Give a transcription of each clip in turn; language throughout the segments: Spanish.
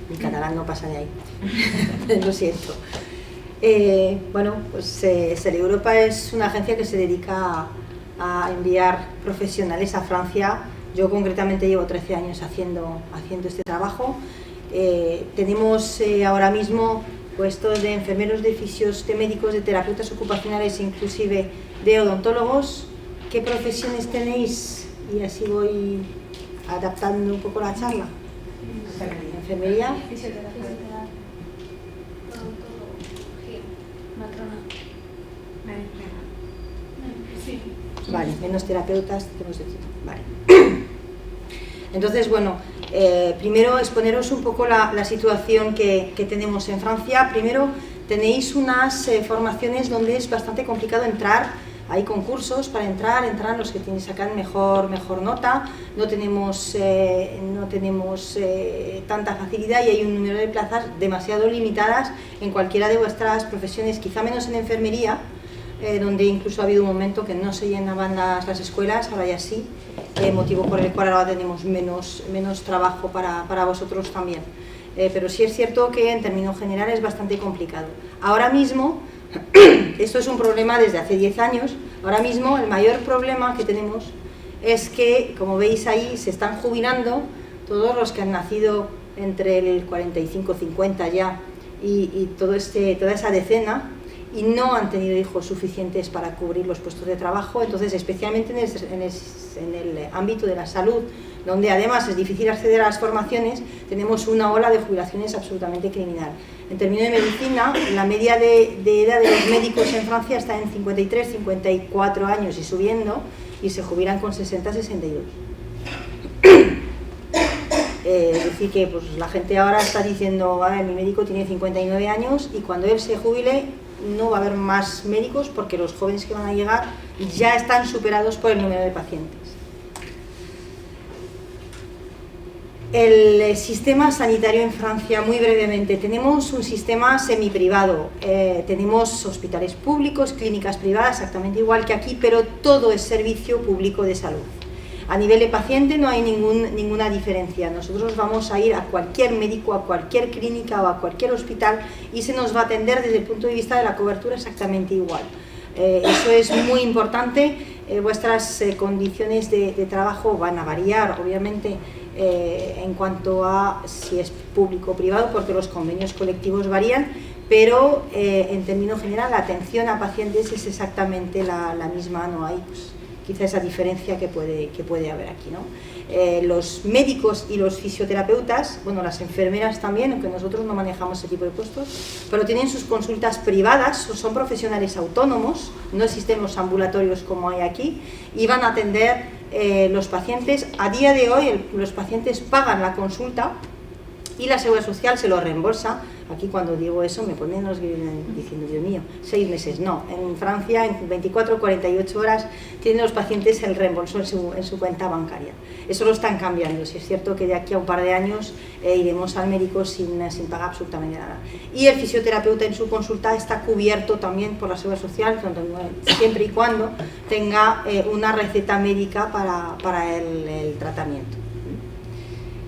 Mi catalán no pasa de ahí, lo siento. Bueno, pues Seleuropa es una agencia que se dedica a enviar profesionales a Francia. Yo concretamente llevo 13 años haciendo este trabajo. Tenemos ahora mismo puestos de enfermeros, de fisios, de médicos, de terapeutas ocupacionales, inclusive de odontólogos. ¿Qué profesiones tenéis? Y así voy adaptando un poco la charla. Enfermería. Fisioterapeuta. Matrona. Sí. Vale, menos terapeutas, tenemos de todo. Vale. Entonces, bueno, primero exponeros un poco la situación que tenemos en Francia. Primero, tenéis unas formaciones donde es bastante complicado entrar. Hay concursos para entran los que sacan mejor nota. No tenemos tanta facilidad y hay un número de plazas demasiado limitadas en cualquiera de vuestras profesiones, quizá menos en enfermería, donde incluso ha habido un momento que no se llenaban las escuelas, ahora ya sí, motivo por el cual ahora tenemos menos trabajo para vosotros también. Pero sí es cierto que en términos generales es bastante complicado. Ahora mismo, esto es un problema desde hace 10 años, ahora mismo el mayor problema que tenemos es que, como veis ahí, se están jubilando todos los que han nacido entre el 45-50 ya y toda esa decena, y no han tenido hijos suficientes para cubrir los puestos de trabajo. Entonces, especialmente en el ámbito de la salud, donde además es difícil acceder a las formaciones, tenemos una ola de jubilaciones absolutamente criminal. En términos de medicina, la media de edad de los médicos en Francia está en 53, 54 años y subiendo, y se jubilan con 60, 62. Es decir que pues, la gente ahora está diciendo, mi médico tiene 59 años y cuando él se jubile no va a haber más médicos porque los jóvenes que van a llegar ya están superados por el número de pacientes. El sistema sanitario en Francia, muy brevemente, tenemos un sistema semiprivado, tenemos hospitales públicos, clínicas privadas, exactamente igual que aquí, pero todo es servicio público de salud. A nivel de paciente no hay ninguna diferencia. Nosotros vamos a ir a cualquier médico, a cualquier clínica o a cualquier hospital y se nos va a atender desde el punto de vista de la cobertura exactamente igual. Eso es muy importante. Vuestras condiciones de trabajo van a variar, obviamente, en cuanto a si es público o privado, porque los convenios colectivos varían, pero en términos general la atención a pacientes es exactamente la misma, no hay pues, quizá esa diferencia que puede haber aquí, ¿no? Los médicos y los fisioterapeutas, bueno, las enfermeras también, aunque nosotros no manejamos ese tipo de puestos, pero tienen sus consultas privadas, son profesionales autónomos, no existen los ambulatorios como hay aquí, y van a atender los pacientes. A día de hoy los pacientes pagan la consulta y la Seguridad Social se lo reembolsa. Aquí cuando digo eso me ponen los diciendo, Dios mío, 6 meses, no. En Francia en 24 o 48 horas tienen los pacientes el reembolso en su cuenta bancaria. Eso lo están cambiando, si es cierto que de aquí a un par de años iremos al médico sin pagar absolutamente nada. Y el fisioterapeuta en su consulta está cubierto también por la Seguridad Social, siempre y cuando tenga una receta médica para el tratamiento.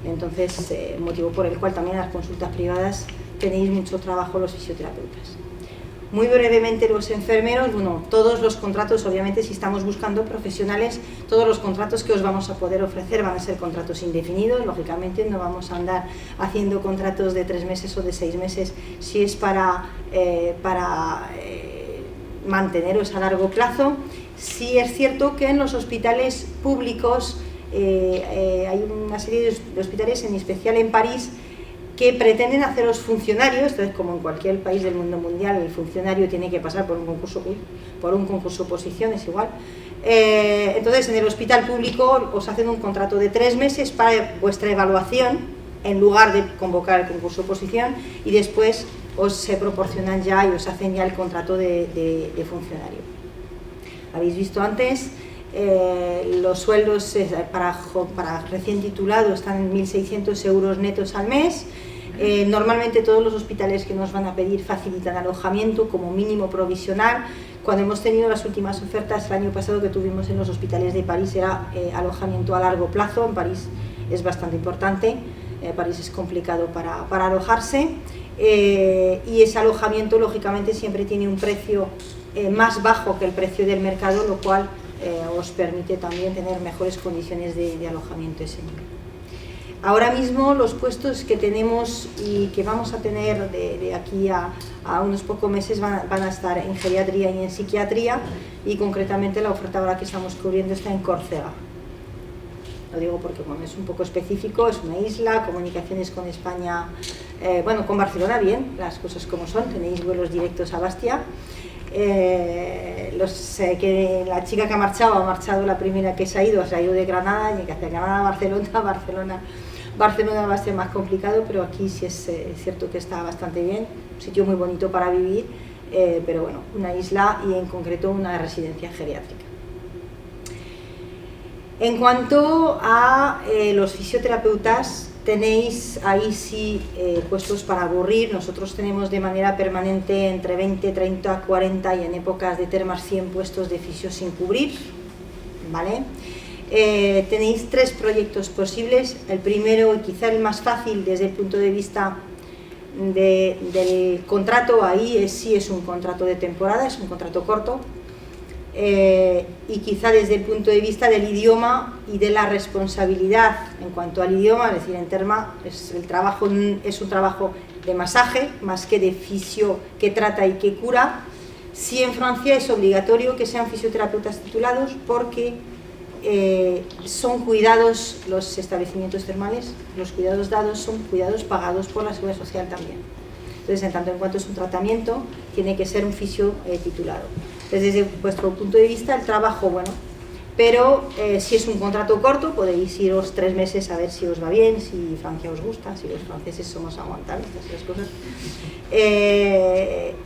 Entonces, motivo por el cual también en las consultas privadas tenéis mucho trabajo los fisioterapeutas. Muy brevemente los enfermeros, bueno, todos los contratos, obviamente si estamos buscando profesionales, todos los contratos que os vamos a poder ofrecer van a ser contratos indefinidos, lógicamente no vamos a andar haciendo contratos de 3 meses o de 6 meses si es para manteneros a largo plazo. Sí es cierto que en los hospitales públicos hay una serie de hospitales, en especial en París, que pretenden haceros funcionarios. Entonces, como en cualquier país del mundo mundial, el funcionario tiene que pasar por un concurso oposición, es igual. Entonces, en el hospital público os hacen un contrato de 3 meses para vuestra evaluación, en lugar de convocar el concurso oposición, y después os proporcionan ya y os hacen ya el contrato de funcionario. Habéis visto antes, los sueldos para recién titulados están en 1.600 euros netos al mes. Normalmente todos los hospitales que nos van a pedir facilitan alojamiento como mínimo provisional. Cuando hemos tenido las últimas ofertas el año pasado que tuvimos en los hospitales de París era alojamiento a largo plazo. En París es bastante importante. París es complicado para alojarse, y ese alojamiento lógicamente siempre tiene un precio más bajo que el precio del mercado, lo cual os permite también tener mejores condiciones de alojamiento ese nivel. Ahora mismo los puestos que tenemos y que vamos a tener de aquí a unos pocos meses van a estar en geriatría y en psiquiatría, y concretamente la oferta ahora que estamos cubriendo está en Córcega. Lo digo porque bueno, es un poco específico, es una isla, comunicaciones con España, bueno, con Barcelona bien, las cosas como son, tenéis vuelos directos a Bastia. La chica que ha marchado la primera que se ha ido de Granada, y que hacia Granada a Barcelona va a ser más complicado, pero aquí sí es cierto que está bastante bien, un sitio muy bonito para vivir, pero bueno, una isla y en concreto una residencia geriátrica. En cuanto a los fisioterapeutas, tenéis ahí sí puestos para aburrir. Nosotros tenemos de manera permanente entre 20, 30, 40 y en épocas de termas 100 puestos de fisio sin cubrir, ¿vale? Tenéis 3 proyectos posibles. El primero, y quizá el más fácil desde el punto de vista del contrato, ahí sí es un contrato de temporada, es un contrato corto, y quizá desde el punto de vista del idioma y de la responsabilidad en cuanto al idioma, es decir, en Terma es un trabajo de masaje más que de fisio que trata y que cura. Sí, en Francia es obligatorio que sean fisioterapeutas titulados porque son cuidados, los establecimientos termales, los cuidados dados son cuidados pagados por la Seguridad Social también. Entonces, en tanto en cuanto es un tratamiento, tiene que ser un fisio titulado. Entonces, desde vuestro punto de vista, el trabajo, bueno, pero si es un contrato corto, podéis iros 3 meses a ver si os va bien, si Francia os gusta, si los franceses somos aguantables, estas cosas.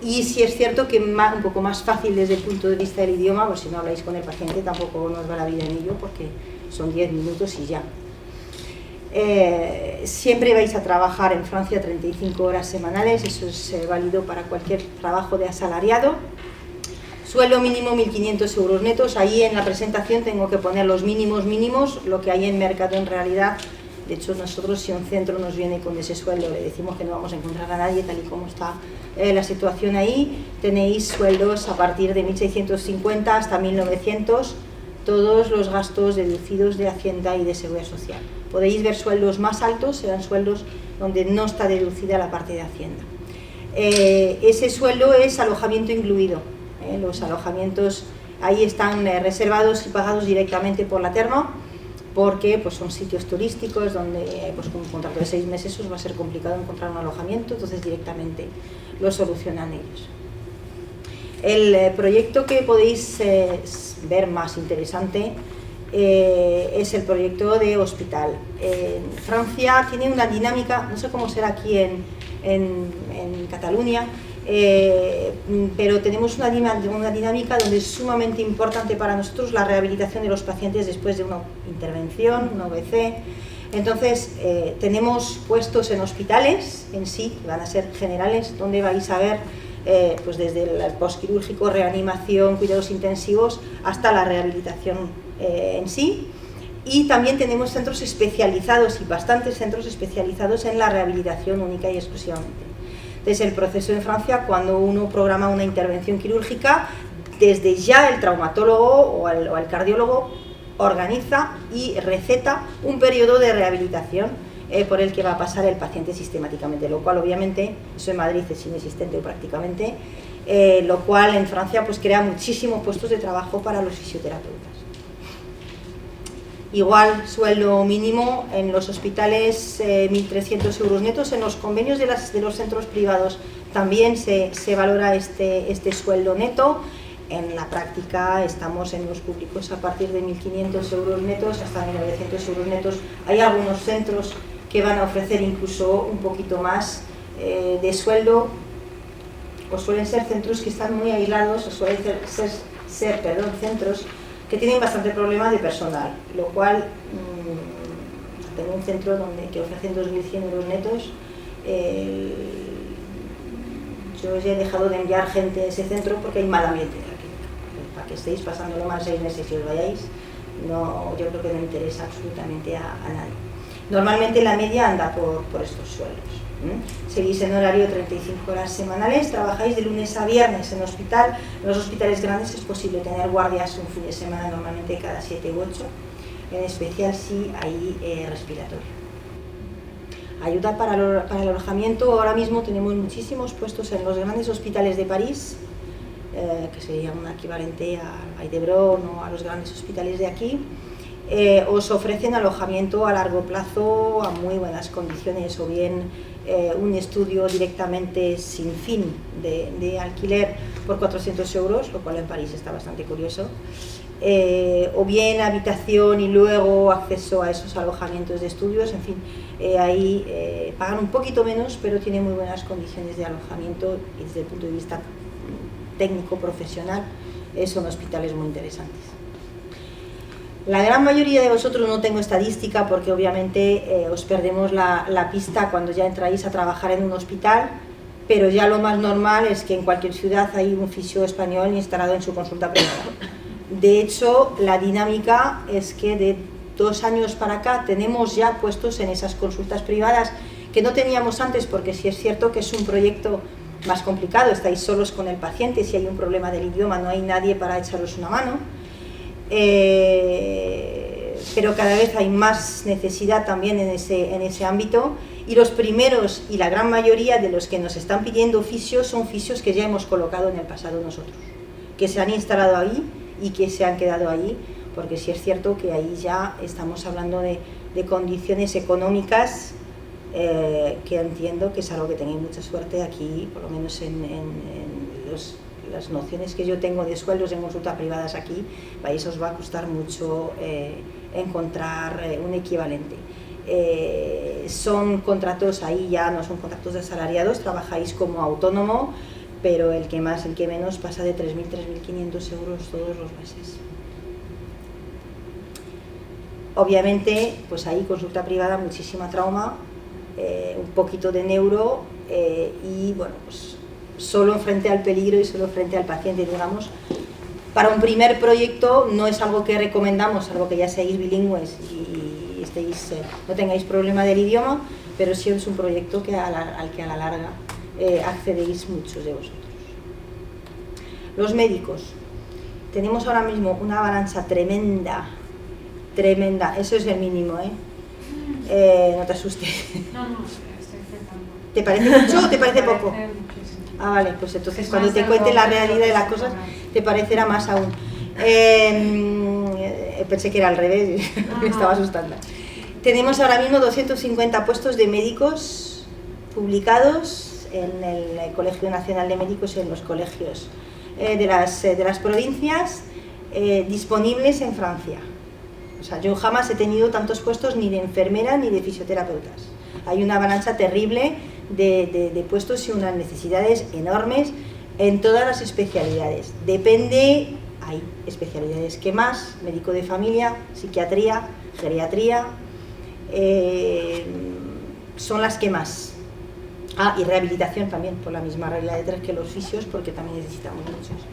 Y si es cierto que un poco más fácil desde el punto de vista del idioma, pues si no habláis con el paciente tampoco nos va la vida en ello, porque son 10 minutos y ya. Siempre vais a trabajar en Francia 35 horas semanales, eso es válido para cualquier trabajo de asalariado. Sueldo mínimo 1.500 euros netos. Ahí en la presentación tengo que poner los mínimos, lo que hay en mercado en realidad. De hecho, nosotros, si un centro nos viene con ese sueldo, le decimos que no vamos a encontrar a nadie, tal y como está la situación ahí. Tenéis sueldos a partir de 1.650 hasta 1.900, todos los gastos deducidos de Hacienda y de Seguridad Social. Podéis ver sueldos más altos, serán sueldos donde no está deducida la parte de Hacienda. Ese sueldo es alojamiento incluido. Los alojamientos ahí están reservados y pagados directamente por la Terma, porque pues, son sitios turísticos donde pues, con un contrato de 6 meses os va a ser complicado encontrar un alojamiento, entonces directamente lo solucionan ellos. El proyecto que podéis ver más interesante es el proyecto de hospital. Francia tiene una dinámica, no sé cómo será aquí en Cataluña, pero tenemos una dinámica donde es sumamente importante para nosotros la rehabilitación de los pacientes después de una intervención, una OVC. Entonces, tenemos puestos en hospitales en sí, que van a ser generales, donde vais a ver pues desde el postquirúrgico, reanimación, cuidados intensivos, hasta la rehabilitación en sí. Y también tenemos centros especializados y bastantes centros especializados en la rehabilitación única y exclusivamente. Desde el proceso en Francia, cuando uno programa una intervención quirúrgica, desde ya el traumatólogo o el cardiólogo organiza y receta un periodo de rehabilitación por el que va a pasar el paciente sistemáticamente, lo cual obviamente, eso en Madrid es inexistente prácticamente, lo cual en Francia pues crea muchísimos puestos de trabajo para los fisioterapeutas. Igual sueldo mínimo en los hospitales 1.300 euros netos. En los convenios de los centros privados también se valora este sueldo neto. En la práctica estamos en los públicos a partir de 1.500 euros netos hasta 1.900 euros netos. Hay algunos centros que van a ofrecer incluso un poquito más de sueldo, o suelen ser centros que están muy aislados, o suelen ser centros que tienen bastante problema de personal, lo cual tengo un centro que ofrecen 2.100 euros netos. Yo ya he dejado de enviar gente a ese centro porque hay mal ambiente aquí. Para que estéis pasándolo mal 6 meses y os vayáis, no, yo creo que no interesa absolutamente a nadie. Normalmente la media anda por estos sueldos. Seguís en horario 35 horas semanales, trabajáis de lunes a viernes en hospital. En los hospitales grandes es posible tener guardias un fin de semana, normalmente cada 7 u 8, en especial si hay respiratorio. Ayuda para el alojamiento. Ahora mismo tenemos muchísimos puestos en los grandes hospitales de París, que sería un equivalente a Vall-d'Hebron o a los grandes hospitales de aquí. Os ofrecen alojamiento a largo plazo a muy buenas condiciones, o bien un estudio directamente sin fin de alquiler por 400 euros, lo cual en París está bastante curioso, o bien habitación y luego acceso a esos alojamientos de estudios. En fin, ahí pagan un poquito menos, pero tienen muy buenas condiciones de alojamiento y desde el punto de vista técnico profesional son hospitales muy interesantes. La gran mayoría de vosotros no tengo estadística porque obviamente os perdemos la pista cuando ya entráis a trabajar en un hospital, pero ya lo más normal es que en cualquier ciudad hay un fisio español instalado en su consulta privada. De hecho, la dinámica es que de 2 años para acá tenemos ya puestos en esas consultas privadas que no teníamos antes, porque sí es cierto que es un proyecto más complicado, estáis solos con el paciente, si hay un problema del idioma no hay nadie para echaros una mano. Pero cada vez hay más necesidad también en ese ámbito, y los primeros y la gran mayoría de los que nos están pidiendo fisios son fisios que ya hemos colocado en el pasado nosotros, que se han instalado ahí y que se han quedado ahí, porque sí es cierto que ahí ya estamos hablando de condiciones económicas que entiendo que es algo que tenéis mucha suerte aquí, por lo menos en las nociones que yo tengo de sueldos en consulta privadas aquí. País os va a costar mucho encontrar un equivalente. Son contratos ahí, ya no son contratos de asalariados, trabajáis como autónomo, pero el que más, el que menos pasa de 3.000, 3.500 euros todos los meses. Obviamente, pues ahí consulta privada, muchísima trauma, un poquito de neuro y bueno, pues solo frente al peligro y solo frente al paciente, digamos. Para un primer proyecto no es algo que recomendamos, algo que ya seáis bilingües y no tengáis problema del idioma, pero sí es un proyecto al que a la larga accedéis muchos de vosotros. Los médicos. Tenemos ahora mismo una avalancha tremenda, eso es el mínimo, no te asustes. No, estoy intentando. ¿Te parece mucho o te parece poco? Muchísimo. Ah, vale, pues entonces cuando te cuente la realidad de las cosas te parecerá más aún. Pensé que era al revés, me estaba asustando. Tenemos ahora mismo 250 puestos de médicos publicados en el Colegio Nacional de Médicos y en los colegios de las provincias disponibles en Francia. O sea, yo jamás he tenido tantos puestos ni de enfermera ni de fisioterapeutas. Hay una avalancha terrible de puestos y unas necesidades enormes en todas las especialidades. Depende, hay especialidades que más, médico de familia, psiquiatría, geriatría, son las que más. Y rehabilitación también, por la misma regla de 3 que los fisios, porque también necesitamos muchos.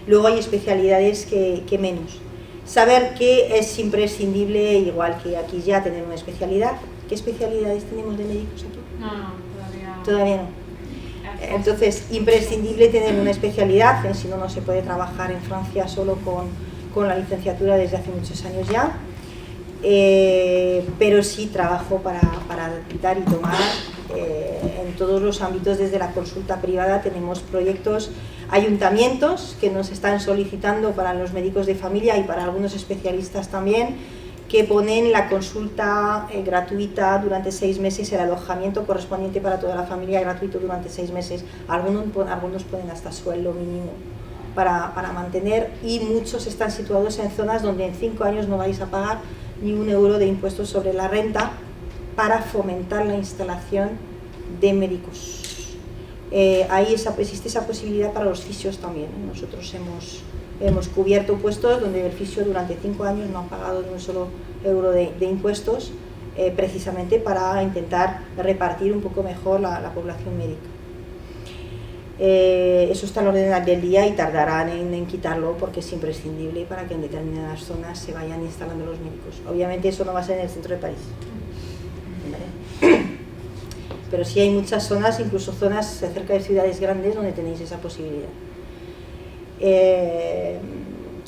Luego hay especialidades que menos. Saber que es imprescindible, igual que aquí ya tener una especialidad. ¿Qué especialidades tenemos de médicos aquí? No, Todavía no. Entonces, imprescindible tener una especialidad, si no, no se puede trabajar en Francia solo con la licenciatura desde hace muchos años ya. Pero sí trabajo para dar y tomar en todos los ámbitos. Desde la consulta privada tenemos proyectos, ayuntamientos que nos están solicitando para los médicos de familia y para algunos especialistas también, que ponen la consulta gratuita durante 6 meses, el alojamiento correspondiente para toda la familia gratuito durante 6 meses. Algunos ponen hasta sueldo mínimo para mantener, y muchos están situados en zonas donde en 5 años no vais a pagar ni un euro de impuestos sobre la renta, para fomentar la instalación de médicos. Ahí existe esa posibilidad para los fisios también. Nosotros hemos cubierto puestos donde el fisio durante 5 años no ha pagado ni un solo euro de impuestos, precisamente para intentar repartir un poco mejor la población médica. Eso está al orden del día y tardarán en quitarlo, porque es imprescindible para que en determinadas zonas se vayan instalando los médicos. Obviamente eso no va a ser en el centro de París. pero sí hay muchas zonas, incluso zonas cerca de ciudades grandes, donde tenéis esa posibilidad.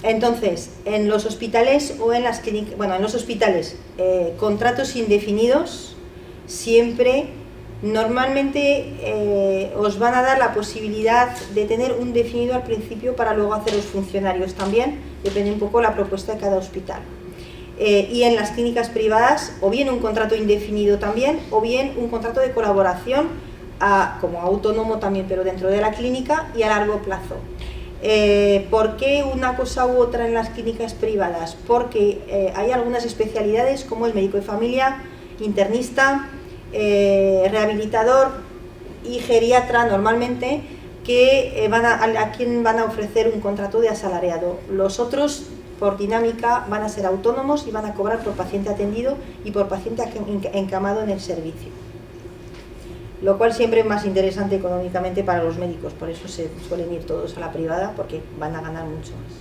Entonces, en los hospitales o en las clínicas, bueno, en los hospitales, contratos indefinidos, siempre, normalmente os van a dar la posibilidad de tener un definido al principio para luego haceros funcionarios también, depende un poco de la propuesta de cada hospital. Y en las clínicas privadas, o bien un contrato indefinido también, o bien un contrato de colaboración como autónomo también, pero dentro de la clínica y a largo plazo. ¿Por qué una cosa u otra en las clínicas privadas? Porque hay algunas especialidades como el médico de familia, internista, rehabilitador y geriatra normalmente, que a quien van a ofrecer un contrato de asalariado. Los otros, por dinámica, van a ser autónomos y van a cobrar por paciente atendido y por paciente encamado en el servicio, lo cual siempre es más interesante económicamente para los médicos, por eso se suelen ir todos a la privada, porque van a ganar mucho más.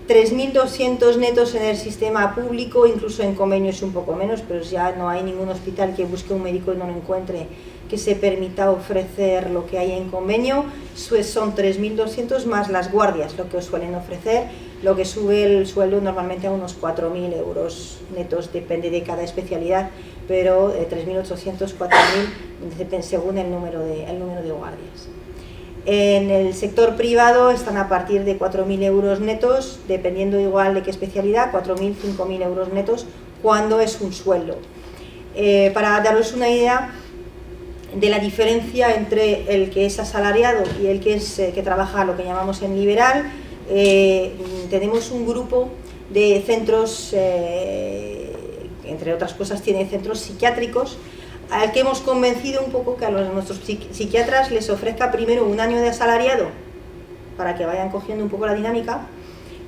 3.200 netos en el sistema público, incluso en convenio es un poco menos, pero ya no hay ningún hospital que busque un médico y no lo encuentre que se permita ofrecer lo que hay en convenio. Son 3.200 más las guardias, lo que os suelen ofrecer, lo que sube el sueldo normalmente a unos 4.000 euros netos, depende de cada especialidad, pero 3.800, 4.000 según el número de guardias. En el sector privado están a partir de 4.000 euros netos, dependiendo igual de qué especialidad, 4.000, 5.000 euros netos cuando es un sueldo. Para daros una idea de la diferencia entre el que es asalariado y el que trabaja lo que llamamos en liberal, tenemos un grupo de centros, entre otras cosas tiene centros psiquiátricos, al que hemos convencido un poco que a nuestros psiquiatras les ofrezca primero un año de asalariado para que vayan cogiendo un poco la dinámica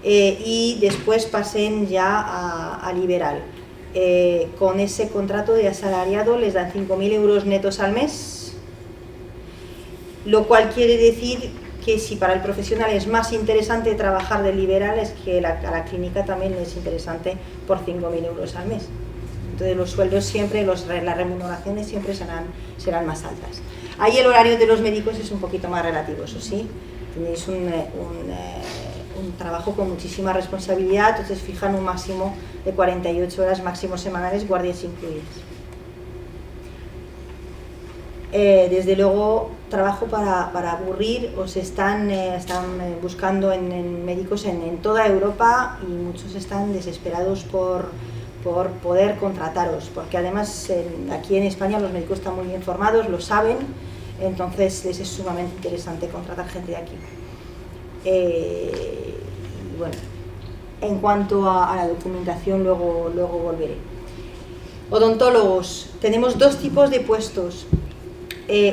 y después pasen ya a liberal. Con ese contrato de asalariado les dan 5.000 euros netos al mes, lo cual quiere decir que si para el profesional es más interesante trabajar de liberal, es que a la clínica también es interesante por 5.000 euros al mes. Entonces los sueldos siempre, las remuneraciones siempre serán más altas. Ahí el horario de los médicos es un poquito más relativo, eso sí, tenéis un trabajo con muchísima responsabilidad, entonces fijan un máximo de 48 horas máximo semanales, guardias incluidas. Desde luego, trabajo para aburrir, os están buscando en médicos en toda Europa y muchos están desesperados por poder contrataros, porque además aquí en España los médicos están muy bien formados, lo saben, entonces les es sumamente interesante contratar gente de aquí. Bueno, en cuanto a la documentación luego volveré. Odontólogos, tenemos dos tipos de puestos.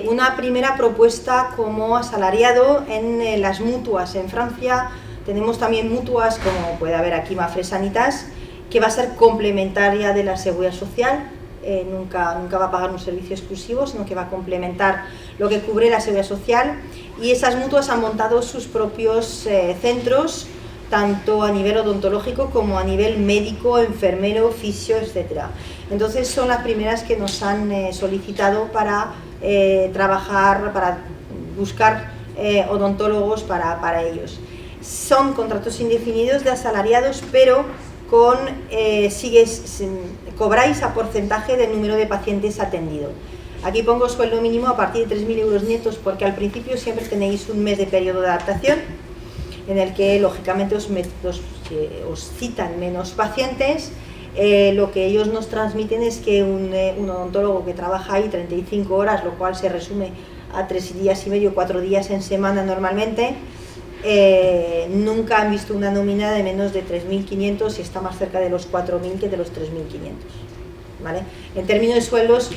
Una primera propuesta como asalariado en las mutuas. En Francia tenemos también mutuas, como puede haber aquí Mafre Sanitas, que va a ser complementaria de la Seguridad Social, nunca va a pagar un servicio exclusivo, sino que va a complementar lo que cubre la Seguridad Social, y esas mutuas han montado sus propios centros, tanto a nivel odontológico como a nivel médico, enfermero, fisio, etc. Entonces son las primeras que nos han solicitado para trabajar, para buscar odontólogos para ellos. Son contratos indefinidos de asalariados, pero cobráis a porcentaje del número de pacientes atendido. Aquí pongo sueldo mínimo a partir de 3.000 euros netos, porque al principio siempre tenéis un mes de periodo de adaptación, en el que lógicamente os citan menos pacientes. Lo que ellos nos transmiten es que un odontólogo que trabaja ahí 35 horas, lo cual se resume a 3 días y medio, 4 días en semana normalmente, nunca han visto una nómina de menos de 3.500 y está más cerca de los 4.000 que de los 3.500. ¿Vale? En términos de sueldos,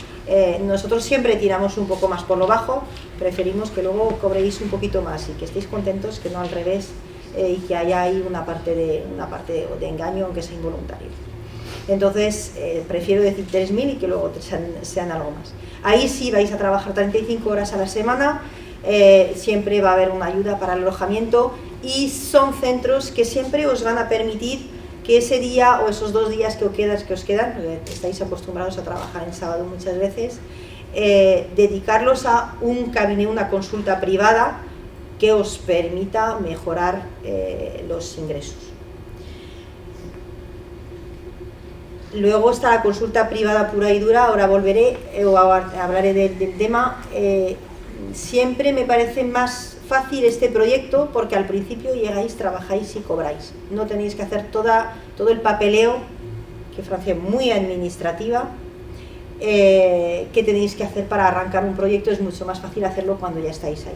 nosotros siempre tiramos un poco más por lo bajo, preferimos que luego cobréis un poquito más y que estéis contentos, que no al revés, y que haya ahí una parte de engaño, aunque sea involuntario. Entonces, prefiero decir 3.000 y que luego sean algo más. Ahí sí vais a trabajar 35 horas a la semana, siempre va a haber una ayuda para el alojamiento y son centros que siempre os van a permitir que ese día o esos 2 días que os quedan, porque estáis acostumbrados a trabajar en sábado muchas veces, dedicarlos a un cabinet, una consulta privada que os permita mejorar los ingresos. Luego está la consulta privada pura y dura, ahora volveré o hablaré del tema. Siempre me parece más fácil este proyecto porque al principio llegáis, trabajáis y cobráis. No tenéis que hacer todo el papeleo, que Francia es muy administrativa, que tenéis que hacer para arrancar un proyecto. Es mucho más fácil hacerlo cuando ya estáis ahí.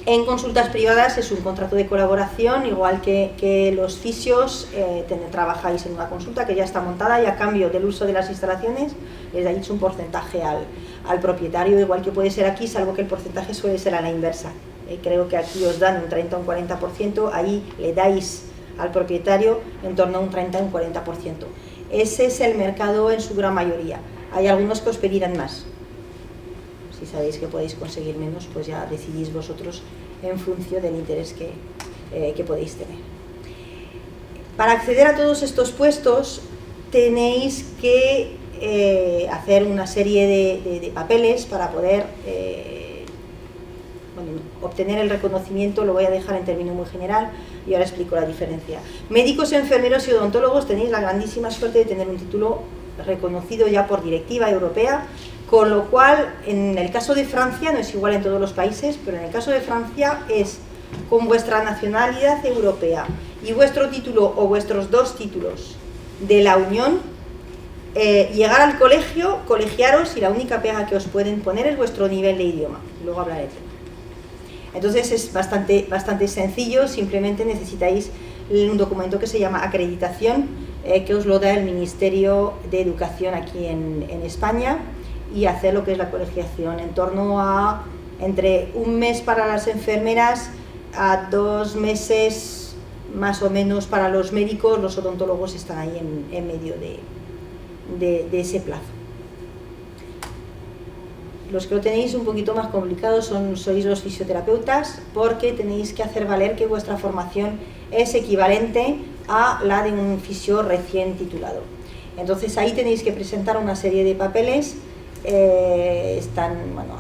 En consultas privadas es un contrato de colaboración, igual que los fisios, trabajáis en una consulta que ya está montada y a cambio del uso de las instalaciones les dais un porcentaje al propietario, igual que puede ser aquí, salvo que el porcentaje suele ser a la inversa. Creo que aquí os dan un 30 o un 40%, ahí le dais al propietario en torno a un 30 o un 40%. Ese es el mercado en su gran mayoría. Hay algunos que os pedirán más. Si sabéis que podéis conseguir menos, pues ya decidís vosotros en función del interés que podéis tener. Para acceder a todos estos puestos tenéis que hacer una serie de papeles para poder obtener el reconocimiento. Lo voy a dejar en término muy general y ahora explico la diferencia. Médicos, enfermeros y odontólogos tenéis la grandísima suerte de tener un título reconocido ya por directiva europea, con lo cual, en el caso de Francia, no es igual en todos los países, pero en el caso de Francia es con vuestra nacionalidad europea y vuestro título o vuestros 2 títulos de la Unión, llegar al colegio, colegiaros y la única pega que os pueden poner es vuestro nivel de idioma. Luego hablaré de eso. Entonces es bastante sencillo, simplemente necesitáis un documento que se llama acreditación, que os lo da el Ministerio de Educación aquí en España, y hacer lo que es la colegiación en torno a entre 1 mes para las enfermeras a 2 meses más o menos para los médicos. Los odontólogos están ahí en medio de ese plazo. Los que lo tenéis un poquito más complicado sois los fisioterapeutas, porque tenéis que hacer valer que vuestra formación es equivalente a la de un fisio recién titulado. Entonces ahí tenéis que presentar una serie de papeles.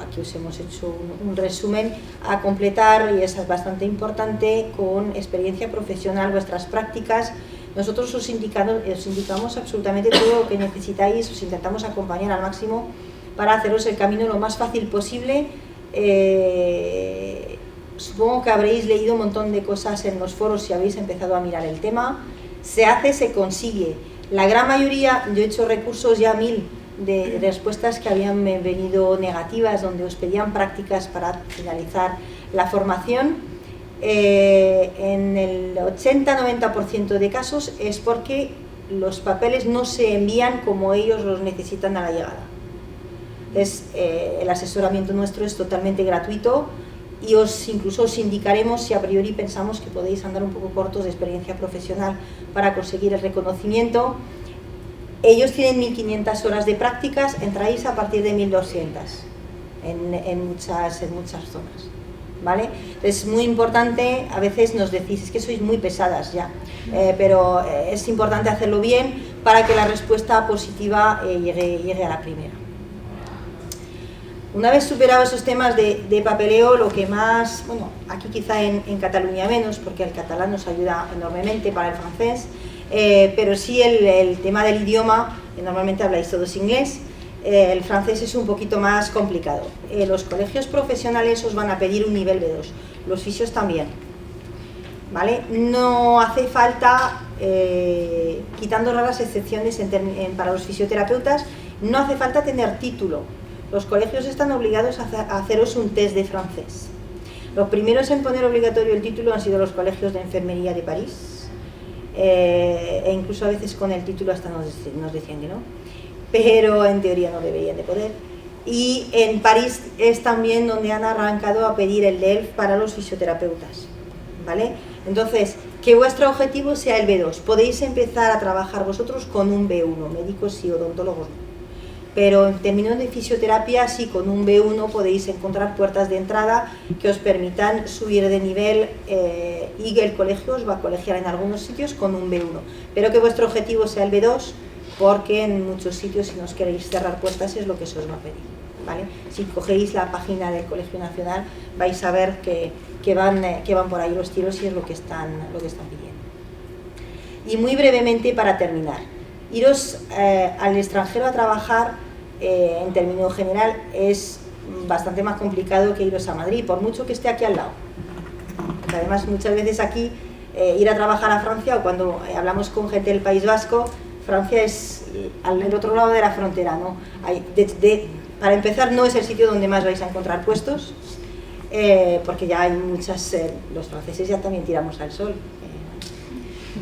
Aquí os hemos hecho un resumen a completar, y es bastante importante, con experiencia profesional, vuestras prácticas. Nosotros os indicamos absolutamente todo lo que necesitáis, os intentamos acompañar al máximo para haceros el camino lo más fácil posible. Supongo que habréis leído un montón de cosas en los foros si habéis empezado a mirar el tema. Se hace, se consigue. La gran mayoría, yo he hecho recursos ya 1000 de respuestas que habían venido negativas, donde os pedían prácticas para finalizar la formación. En el 80-90% de casos es porque los papeles no se envían como ellos los necesitan a la llegada. Entonces, el asesoramiento nuestro es totalmente gratuito y incluso os indicaremos si a priori pensamos que podéis andar un poco cortos de experiencia profesional para conseguir el reconocimiento. Ellos tienen 1500 horas de prácticas, entráis a partir de 1200 en muchas zonas, ¿vale? Es muy importante, a veces nos decís, es que sois muy pesadas ya, pero es importante hacerlo bien para que la respuesta positiva llegue a la primera. Una vez superados esos temas de papeleo, lo que más, aquí quizá en Cataluña menos, porque el catalán nos ayuda enormemente para el francés, pero sí el tema del idioma, que normalmente habláis todos inglés. El francés es un poquito más complicado. Los colegios profesionales os van a pedir un nivel B2, los fisios también, ¿vale? No hace falta, quitando raras excepciones para los fisioterapeutas, no hace falta tener título. Los colegios están obligados a haceros un test de francés. Los primeros en poner obligatorio el título han sido los colegios de enfermería de París, e incluso a veces con el título hasta nos decían que no, pero en teoría no deberían de poder. Y en París es también donde han arrancado a pedir el DELF para los fisioterapeutas, ¿vale? Entonces, que vuestro objetivo sea el B2. Podéis empezar a trabajar vosotros con un B1, médicos y odontólogos no. pero en términos de fisioterapia sí, con un B1 podéis encontrar puertas de entrada que os permitan subir de nivel y el colegio os va a colegiar en algunos sitios con un B1, pero que vuestro objetivo sea el B2, porque en muchos sitios, si no os queréis cerrar puertas, es lo que se os va a pedir, ¿vale? Si cogéis la página del Colegio Nacional vais a ver que van por ahí los tiros y es lo que están pidiendo. Y muy brevemente, para terminar, iros al extranjero a trabajar, en términos general, es bastante más complicado que iros a Madrid, por mucho que esté aquí al lado. Porque además, muchas veces aquí, ir a trabajar a Francia, o cuando hablamos con gente del País Vasco, Francia es al otro lado de la frontera, ¿no? Para empezar, no es el sitio donde más vais a encontrar puestos, porque ya hay muchas, los franceses ya también tiramos al sol,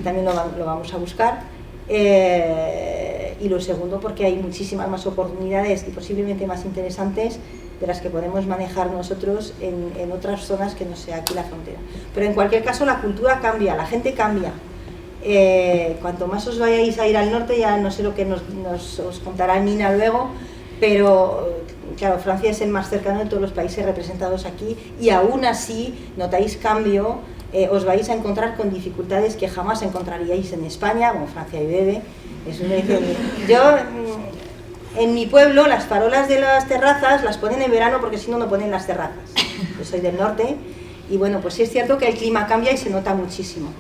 también lo vamos a buscar, y lo segundo, porque hay muchísimas más oportunidades y posiblemente más interesantes de las que podemos manejar nosotros en otras zonas que no sea aquí la frontera. Pero en cualquier caso la cultura cambia, la gente cambia. Cuanto más os vayáis a ir al norte, ya no sé lo que os contará Nina luego, pero claro, Francia es el más cercano de todos los países representados aquí y aún así notáis cambio, os vais a encontrar con dificultades que jamás encontraríais en España, como Francia y Bebe. Yo, en mi pueblo, las farolas de las terrazas las ponen en verano porque si no, no ponen las terrazas. Yo soy del norte y bueno, pues sí es cierto que el clima cambia y se nota muchísimo.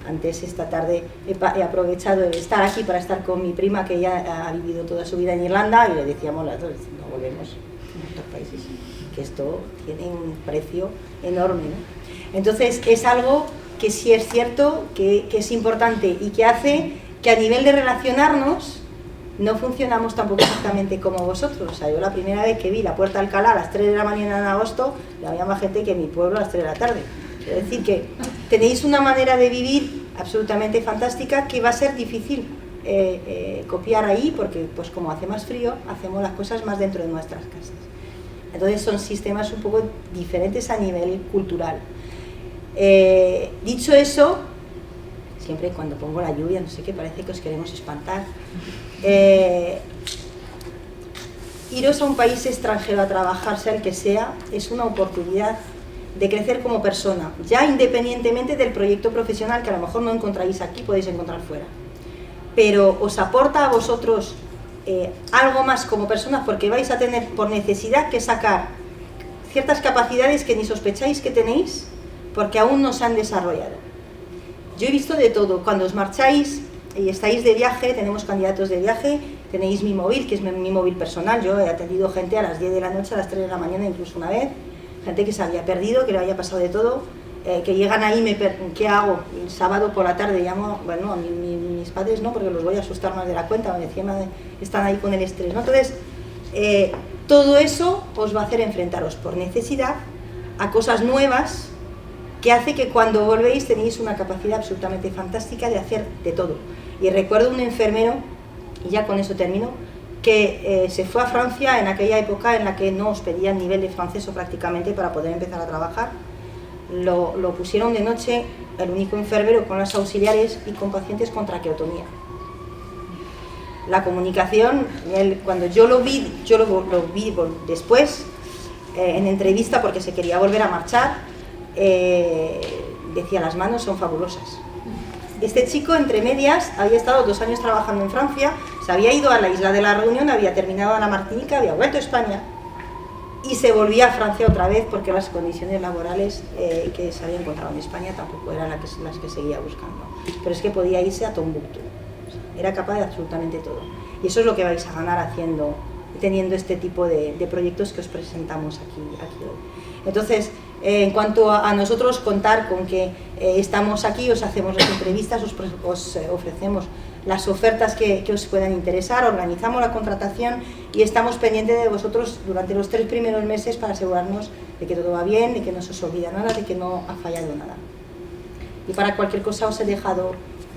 Antes, esta tarde, he aprovechado de estar aquí para estar con mi prima, que ya ha vivido toda su vida en Irlanda, y le decíamos las dos, no volvemos a otros países, que esto tiene un precio enorme, ¿no? Entonces es algo que sí es cierto, que es importante y que hace que a nivel de relacionarnos no funcionamos tampoco exactamente como vosotros. O sea, yo la primera vez que vi la Puerta de Alcalá a las 3 de la mañana en agosto, había más gente que en mi pueblo a las 3 de la tarde. Es decir, que tenéis una manera de vivir absolutamente fantástica que va a ser difícil copiar ahí, porque pues como hace más frío, hacemos las cosas más dentro de nuestras casas. Entonces son sistemas un poco diferentes a nivel cultural. Dicho eso, siempre cuando pongo la lluvia, no sé qué, parece que os queremos espantar. Iros a un país extranjero a trabajar, sea el que sea, es una oportunidad de crecer como persona, ya independientemente del proyecto profesional que a lo mejor no encontráis aquí, podéis encontrar fuera. Pero os aporta a vosotros algo más como personas, porque vais a tener por necesidad que sacar ciertas capacidades que ni sospecháis que tenéis, porque aún no se han desarrollado. Yo he visto de todo. Cuando os marcháis y estáis de viaje, tenemos candidatos de viaje, tenéis mi móvil, que es mi móvil personal. Yo he atendido gente a las 10 de la noche, a las 3 de la mañana, incluso una vez, gente que se había perdido, que le había pasado de todo, que llegan ahí, ¿qué hago? El sábado por la tarde llamo, bueno, a mis padres no, porque los voy a asustar más de la cuenta, encima están ahí con el estrés, ¿no? Entonces, todo eso os va a hacer enfrentaros por necesidad a cosas nuevas, que hace que cuando volvéis tenéis una capacidad absolutamente fantástica de hacer de todo. Y recuerdo un enfermero, y ya con eso termino, que se fue a Francia en aquella época en la que no os pedían nivel de francés o prácticamente para poder empezar a trabajar. Lo pusieron de noche, el único enfermero con las auxiliares y con pacientes con traqueotomía. La comunicación, cuando yo lo vi después, en entrevista, porque se quería volver a marchar, decía, las manos son fabulosas. Este chico, entre medias, había estado 2 años trabajando en Francia, se había ido a la isla de la Reunión, había terminado a la Martinica, había vuelto a España y se volvía a Francia otra vez porque las condiciones laborales que se había encontrado en España tampoco eran las que seguía buscando. Pero es que podía irse a Tombuctú, era capaz de absolutamente todo. Y eso es lo que vais a ganar teniendo este tipo de proyectos que os presentamos aquí hoy. Entonces, en cuanto a nosotros, contar con que estamos aquí, os hacemos las entrevistas, os ofrecemos las ofertas que os puedan interesar, organizamos la contratación y estamos pendientes de vosotros durante los 3 primeros meses para asegurarnos de que todo va bien, de que no se os olvida nada, de que no ha fallado nada. Y para cualquier cosa os he dejado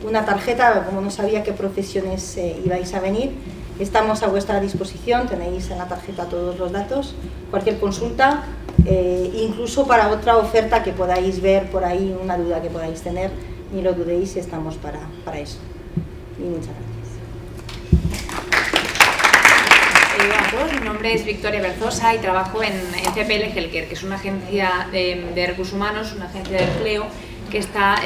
una tarjeta, como no sabía qué profesiones ibais a venir. Estamos a vuestra disposición, tenéis en la tarjeta todos los datos, cualquier consulta, incluso para otra oferta que podáis ver por ahí, una duda que podáis tener, ni lo dudéis, estamos para eso. Y muchas gracias. todos, mi nombre es Victoria Berzosa y trabajo en CPL Healthcare, que es una agencia de recursos humanos, una agencia de empleo que está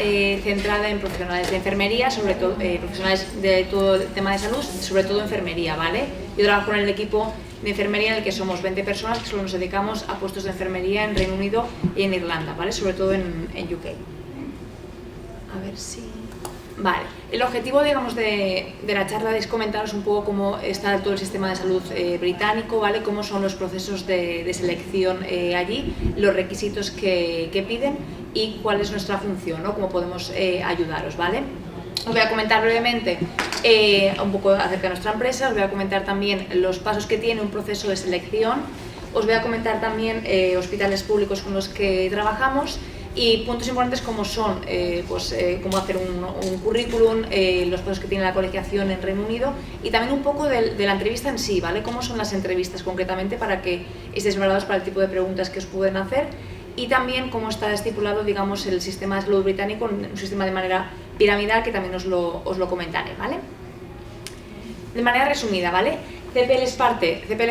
centrada en profesionales de enfermería, sobre todo profesionales de todo el tema de salud, sobre todo enfermería, ¿vale? Yo trabajo en el equipo de enfermería en el que somos 20 personas que solo nos dedicamos a puestos de enfermería en Reino Unido y en Irlanda, ¿vale? Sobre todo en UK. A ver si... Vale, el objetivo, digamos, de la charla es comentaros un poco cómo está todo el sistema de salud británico, ¿vale? Cómo son los procesos de selección allí, los requisitos que piden y cuál es nuestra función, ¿no? Cómo podemos ayudaros, ¿vale? Os voy a comentar brevemente un poco acerca de nuestra empresa, os voy a comentar también los pasos que tiene un proceso de selección, os voy a comentar también hospitales públicos con los que trabajamos y puntos importantes como son cómo hacer un currículum, los pasos que tiene la colegiación en Reino Unido y también un poco de la entrevista en sí, ¿vale? Cómo son las entrevistas concretamente para que estéis preparados para el tipo de preguntas que os pueden hacer y también cómo está estipulado, digamos, el sistema de salud británico, un sistema de manera piramidal que también os lo comentaré, ¿vale? De manera resumida, ¿vale? CPL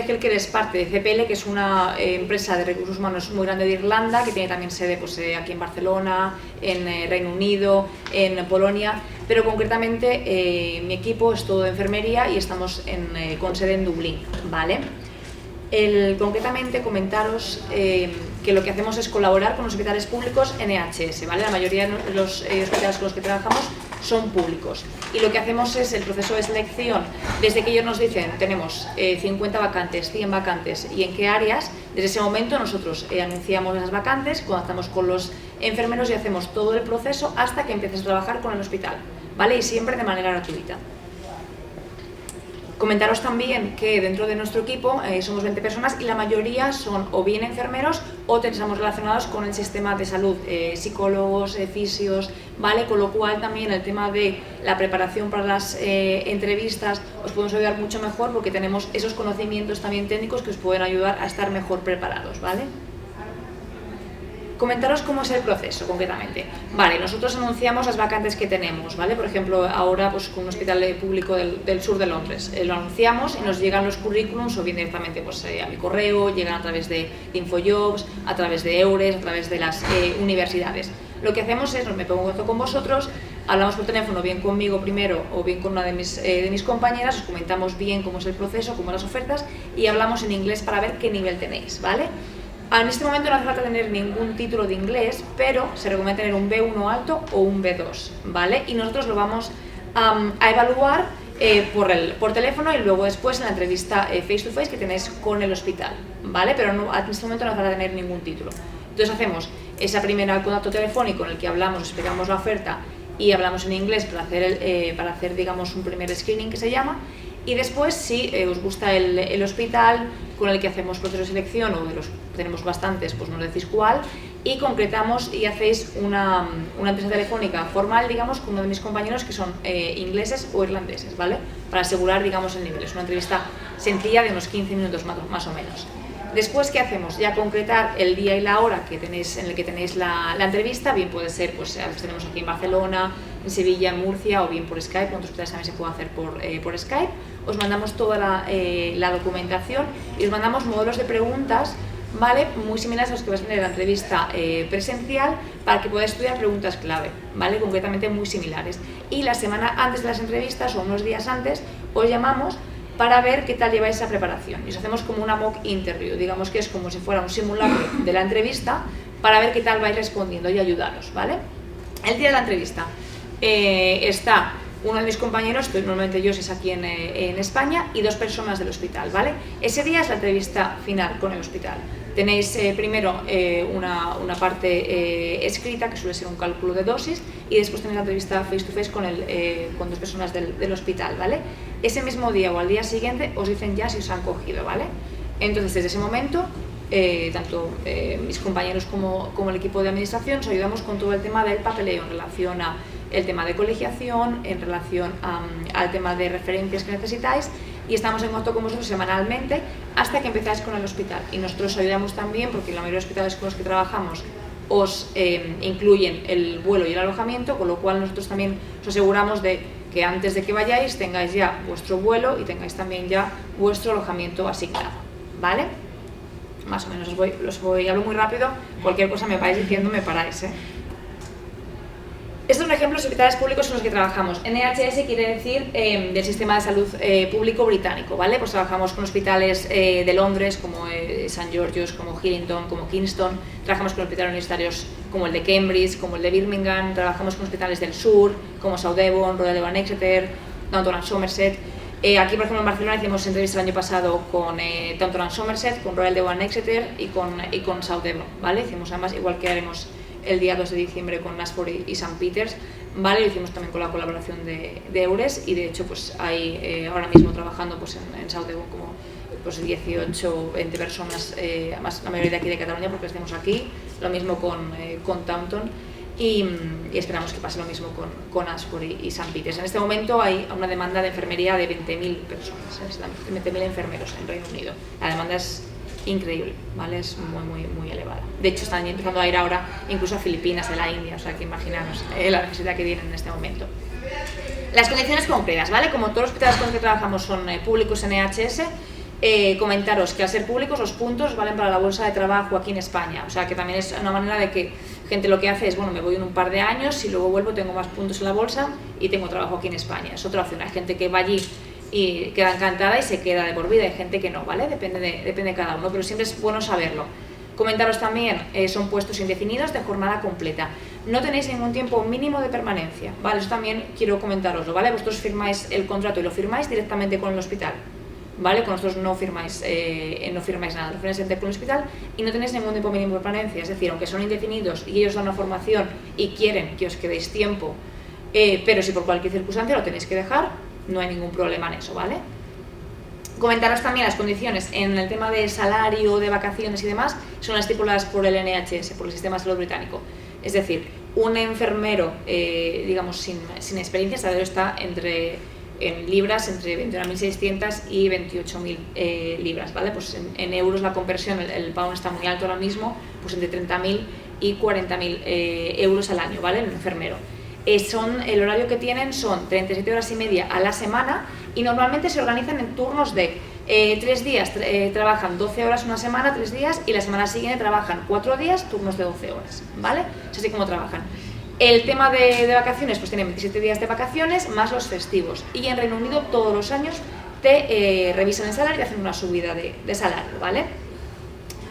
Healthcare es parte de CPL, que es una empresa de recursos humanos muy grande de Irlanda, que tiene también sede aquí en Barcelona, en Reino Unido, en Polonia, pero concretamente mi equipo es todo de enfermería y estamos con sede en Dublín, ¿vale? Concretamente comentaros que lo que hacemos es colaborar con los hospitales públicos NHS, ¿vale? La mayoría de los hospitales con los que trabajamos son públicos y lo que hacemos es el proceso de selección desde que ellos nos dicen tenemos 50 vacantes, 100 vacantes y en qué áreas, desde ese momento nosotros anunciamos esas vacantes, contactamos con los enfermeros y hacemos todo el proceso hasta que empieces a trabajar con el hospital, ¿vale? Y siempre de manera gratuita. Comentaros también que dentro de nuestro equipo somos 20 personas y la mayoría son o bien enfermeros o estamos relacionados con el sistema de salud, psicólogos, fisios, ¿vale? Con lo cual también el tema de la preparación para las entrevistas os podemos ayudar mucho mejor porque tenemos esos conocimientos también técnicos que os pueden ayudar a estar mejor preparados, ¿vale? Comentaros cómo es el proceso concretamente. Vale, nosotros anunciamos las vacantes que tenemos, ¿vale? Por ejemplo, ahora pues, con un hospital público del sur de Londres, lo anunciamos y nos llegan los currículums o bien directamente pues, a mi correo, llegan a través de Infojobs, a través de Eures, a través de las universidades. Lo que hacemos es, me pongo en contacto con vosotros, hablamos por teléfono bien conmigo primero o bien con una de mis compañeras, os comentamos bien cómo es el proceso, cómo las ofertas y hablamos en inglés para ver qué nivel tenéis, ¿vale? En este momento no hace falta tener ningún título de inglés, pero se recomienda tener un B1 alto o un B2, ¿vale? Y nosotros lo vamos a evaluar por teléfono y luego después en la entrevista face to face que tenéis con el hospital, ¿vale? Pero en este momento no hace falta tener ningún título. Entonces hacemos ese primer contacto telefónico en el que hablamos, explicamos la oferta y hablamos en inglés para hacer digamos, un primer screening que se llama. Y después, si os gusta el hospital con el que hacemos proceso de selección o de los tenemos bastantes, pues nos decís cuál y concretamos y hacéis una entrevista telefónica formal, digamos, con uno de mis compañeros que son ingleses o irlandeses, ¿vale? Para asegurar, digamos, el nivel. Es una entrevista sencilla de unos 15 minutos más o menos. Después, ¿qué hacemos? Ya concretar el día y la hora en el que tenéis la entrevista, bien puede ser, pues a veces tenemos aquí en Barcelona, en Sevilla, en Murcia o bien por Skype, en otros hospitales también se puede hacer por Skype. Os mandamos toda la documentación y os mandamos modelos de preguntas, ¿vale? Muy similares a los que vais a tener en la entrevista presencial para que podáis estudiar preguntas clave, ¿vale? Concretamente muy similares. Y la semana antes de las entrevistas o unos días antes os llamamos para ver qué tal lleváis esa preparación. Y os hacemos como una mock interview, digamos que es como si fuera un simulacro de la entrevista para ver qué tal vais respondiendo y ayudaros, ¿vale? El día de la entrevista está uno de mis compañeros, normalmente yo es aquí en España, y 2 personas del hospital, ¿vale? Ese día es la entrevista final con el hospital. Tenéis primero una parte escrita, que suele ser un cálculo de dosis, y después tenéis la entrevista face to face con 2 personas del hospital, ¿vale? Ese mismo día o al día siguiente os dicen ya si os han cogido, ¿vale? Entonces, desde ese momento, tanto mis compañeros como el equipo de administración os ayudamos con todo el tema del papeleo en relación a el tema de colegiación, en relación al tema de referencias que necesitáis y estamos en contacto con vosotros semanalmente hasta que empezáis con el hospital. Y nosotros os ayudamos también porque la mayoría de hospitales con los que trabajamos os incluyen el vuelo y el alojamiento, con lo cual nosotros también os aseguramos de que antes de que vayáis tengáis ya vuestro vuelo y tengáis también ya vuestro alojamiento asignado. ¿vale? Más o menos, hablo muy rápido, cualquier cosa me vais diciendo, me paráis, ¿eh? Estos son ejemplos de hospitales públicos en los que trabajamos. NHS quiere decir del sistema de salud público británico, ¿vale? Pues trabajamos con hospitales de Londres, como St. George's, como Hillingdon, como Kingston, trabajamos con hospitales universitarios como el de Cambridge, como el de Birmingham, trabajamos con hospitales del sur, como South Devon, Royal Devon Exeter, Downton and Somerset. Aquí, por ejemplo, en Barcelona hicimos entrevistas el año pasado con Downton and Somerset, con Royal Devon Exeter y con South Devon, ¿vale? Hicimos ambas, igual que haremos el día 2 de diciembre con Ashford y St. Peters, ¿vale? Lo hicimos también con la colaboración de EURES y de hecho pues hay ahora mismo trabajando pues en South Devon como pues 18 o 20 personas, más la mayoría de aquí de Cataluña porque estamos aquí, lo mismo con Taunton y esperamos que pase lo mismo con Ashford y St. Peters. En este momento hay una demanda de enfermería de 20.000 personas, 20.000 enfermeros en Reino Unido. La demanda es increíble, ¿vale? Es muy elevada. De hecho, están empezando a ir ahora incluso a Filipinas, a la India, o sea que imaginaros la necesidad que tienen en este momento. Las condiciones concretas, ¿vale? Como todos los hospitales con los que trabajamos son públicos en NHS, comentaros que al ser públicos los puntos valen para la bolsa de trabajo aquí en España, o sea que también es una manera de que gente lo que hace es, bueno, me voy en un par de años y luego vuelvo, tengo más puntos en la bolsa y tengo trabajo aquí en España. Es otra opción, hay gente que va allí y queda encantada y se queda de por vida, hay gente que no, ¿vale? Depende de cada uno, pero siempre es bueno saberlo. Comentaros también, son puestos indefinidos de jornada completa. No tenéis ningún tiempo mínimo de permanencia, ¿vale? Eso también quiero comentaroslo, ¿vale? Vosotros firmáis el contrato y lo firmáis directamente con el hospital, ¿vale? Con nosotros no firmáis nada, lo firmáis directamente con el hospital y no tenéis ningún tiempo mínimo de permanencia, es decir, aunque son indefinidos y ellos dan una formación y quieren que os quedéis tiempo, pero si por cualquier circunstancia lo tenéis que dejar, no hay ningún problema en eso, ¿vale? Comentaros también las condiciones en el tema de salario, de vacaciones y demás, son las estipuladas por el NHS, por el sistema de salud británico. Es decir, un enfermero, digamos, sin experiencia, el salario está en libras entre 21.600 y 28.000 libras, ¿vale? Pues en euros la conversión, el pound está muy alto ahora mismo, pues entre 30.000 y 40.000 euros al año, ¿vale? Un enfermero. El horario que tienen son 37 horas y media a la semana y normalmente se organizan en turnos de 3 días, trabajan 12 horas una semana, 3 días y la semana siguiente trabajan 4 días, turnos de 12 horas, ¿vale? Es así como trabajan. El tema de vacaciones, pues tienen 27 días de vacaciones más los festivos y en Reino Unido todos los años te revisan el salario y hacen una subida de salario, ¿vale?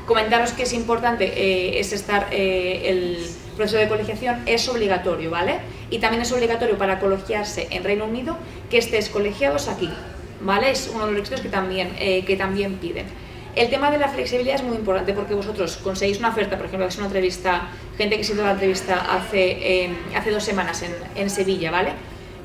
Comentaros que es importante, es el proceso de colegiación es obligatorio, ¿vale? Y también es obligatorio para colegiarse en Reino Unido que estés colegiados aquí, ¿vale? Es uno de los requisitos que también piden. El tema de la flexibilidad es muy importante porque vosotros conseguís una oferta, por ejemplo, que es una entrevista, gente que se hizo la entrevista hace 2 semanas en Sevilla, ¿vale?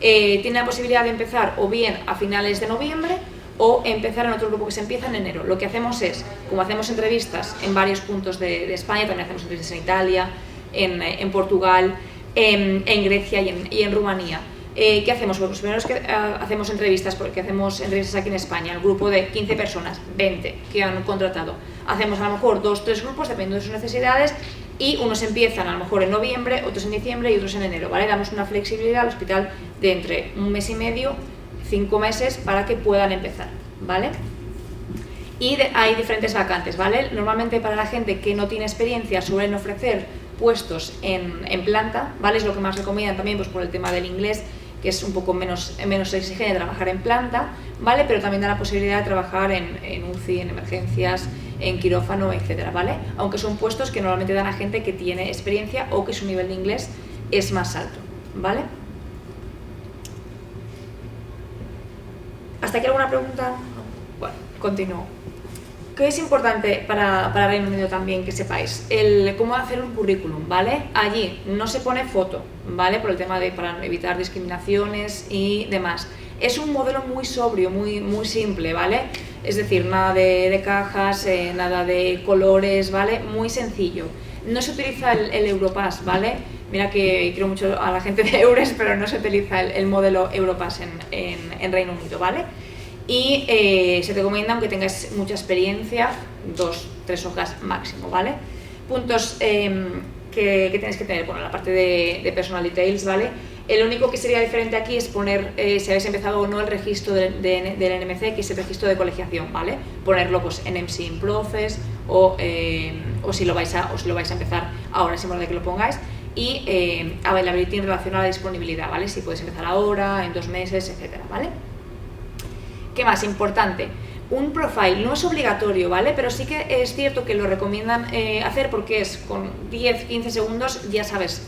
Tiene la posibilidad de empezar o bien a finales de noviembre o empezar en otro grupo que se empieza en enero. Lo que hacemos es, como hacemos entrevistas en varios puntos de España, también hacemos entrevistas en Italia, en Portugal, en Grecia y en Rumanía. ¿Qué hacemos? Pues los primeros que hacemos entrevistas, porque hacemos entrevistas aquí en España, el grupo de 15 personas, 20 que han contratado. Hacemos a lo mejor 2 o 3 grupos, dependiendo de sus necesidades, y unos empiezan a lo mejor en noviembre, otros en diciembre y otros en enero, ¿vale? Damos una flexibilidad al hospital de entre 1 mes y medio, 5 meses para que puedan empezar, ¿vale? Y hay diferentes vacantes, ¿vale? Normalmente para la gente que no tiene experiencia suelen ofrecer puestos en planta, ¿vale? Es lo que más recomiendan también pues por el tema del inglés, que es un poco menos exigente de trabajar en planta, ¿vale? Pero también da la posibilidad de trabajar en UCI, en emergencias, en quirófano, etcétera, ¿vale? Aunque son puestos que normalmente dan a gente que tiene experiencia o que su nivel de inglés es más alto, ¿vale? ¿Hasta aquí alguna pregunta? Bueno, continúo. ¿Qué es importante para Reino Unido también que sepáis? Cómo hacer un currículum, ¿vale? Allí no se pone foto, ¿vale? Por el tema para evitar discriminaciones y demás. Es un modelo muy sobrio, muy simple, ¿vale? Es decir, nada de cajas, nada de colores, ¿vale? Muy sencillo. No se utiliza el Europass, ¿vale? Mira que quiero mucho a la gente de EURES, pero no se utiliza el modelo Europass en Reino Unido, ¿vale? Y se recomienda, aunque tengáis mucha experiencia, 2-3 hojas máximo, ¿vale? Puntos que tenéis que tener, bueno, la parte de personal details, ¿vale? El único que sería diferente aquí es poner si habéis empezado o no el registro del NMC, que es el registro de colegiación, ¿vale? Ponerlo pues en MC in Process o si lo vais a empezar ahora, es importante que lo pongáis. Y availability en relación a la disponibilidad, ¿vale? Si podéis empezar ahora, en 2 meses, etcétera, ¿vale? ¿Qué más? Importante. Un profile no es obligatorio, ¿vale? Pero sí que es cierto que lo recomiendan hacer porque es con 10-15 segundos, ya sabes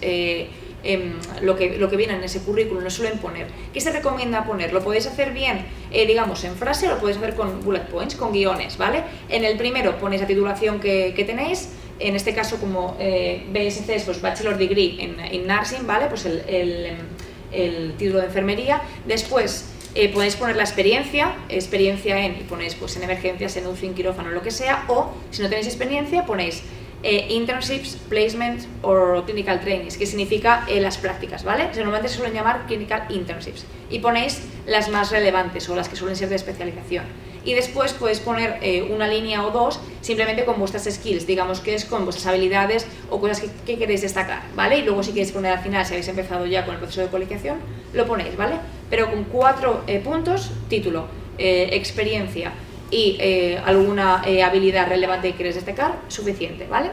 lo que viene en ese currículum, lo suelen poner. ¿Qué se recomienda poner? Lo podéis hacer bien, digamos, en frase, o lo podéis hacer con bullet points, con guiones, ¿vale? En el primero ponéis la titulación que tenéis, en este caso como BSc es pues Bachelor Degree en Nursing, ¿vale? Pues el título de enfermería. Después podéis poner la experiencia en, y ponéis pues en emergencias, en UCI, en quirófano, lo que sea, o si no tenéis experiencia ponéis internships, placements o clinical trainings, que significa las prácticas, ¿vale? Normalmente se suelen llamar clinical internships, y ponéis las más relevantes o las que suelen ser de especialización. Y después podéis poner una línea o dos simplemente con vuestras skills, digamos que es con vuestras habilidades o cosas que queréis destacar, ¿vale? Y luego si queréis poner al final, si habéis empezado ya con el proceso de colegiación, lo ponéis, ¿vale? Pero con 4 puntos, título, experiencia y alguna habilidad relevante que queréis destacar, suficiente, ¿vale?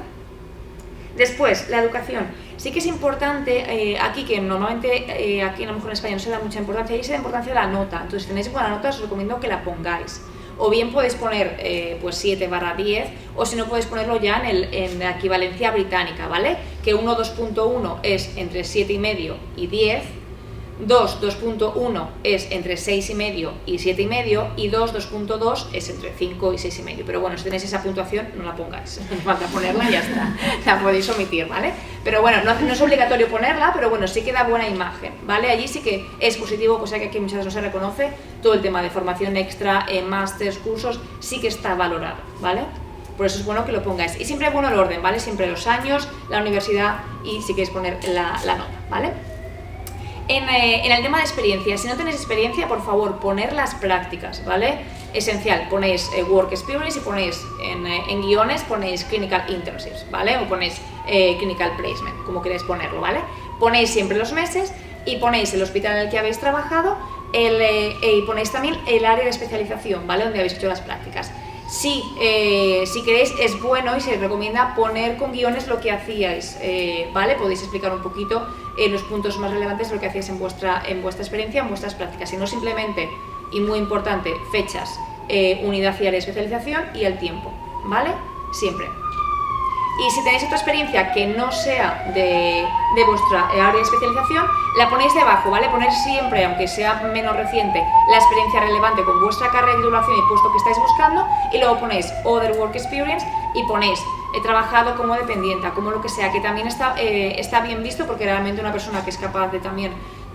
Después, la educación. Sí que es importante aquí, que normalmente aquí a lo mejor en España no se da mucha importancia, y se da importancia la nota. Entonces, si tenéis buena nota, os recomiendo que la pongáis. O bien podéis poner pues 7/10, o si no podéis ponerlo ya en la equivalencia británica, ¿vale? Que 2.1 es entre 7,5 y 10, 2.1 es entre 6,5 y 7,5 y 2.2 es entre 5 y 6,5. Pero bueno, si tenéis esa puntuación, no la pongáis, no falta ponerla y ya está, la podéis omitir, ¿vale? Pero bueno, no es obligatorio ponerla, pero bueno, sí que da buena imagen, ¿vale? Allí sí que es positivo, cosa que aquí muchas veces no se reconoce, todo el tema de formación extra, másters, cursos, sí que está valorado, ¿vale? Por eso es bueno que lo pongáis. Y siempre es bueno el orden, ¿vale? Siempre los años, la universidad y si queréis poner la nota, ¿vale? En el tema de experiencia, si no tenéis experiencia, por favor, poner las prácticas, ¿vale? Esencial, ponéis work experience y ponéis en guiones, ponéis clinical internships, ¿vale? O ponéis clinical placement, como queréis ponerlo, ¿vale? Ponéis siempre los meses y ponéis el hospital en el que habéis trabajado y ponéis también el área de especialización, ¿vale? Donde habéis hecho las prácticas. Si queréis, es bueno y se recomienda poner con guiones lo que hacíais, ¿vale? Podéis explicar un poquito los puntos más relevantes de lo que hacíais en vuestra experiencia, en vuestras prácticas, y no simplemente, y muy importante, fechas, unidad y área de especialización y el tiempo, ¿vale? Siempre. Y si tenéis otra experiencia que no sea de vuestra área de especialización, la ponéis debajo, ¿vale? Poner siempre, aunque sea menos reciente, la experiencia relevante con vuestra carrera de titulación y puesto que estáis buscando, y luego ponéis Other Work Experience y ponéis he trabajado como dependiente, como lo que sea, que también está bien visto, porque realmente una persona que es capaz de también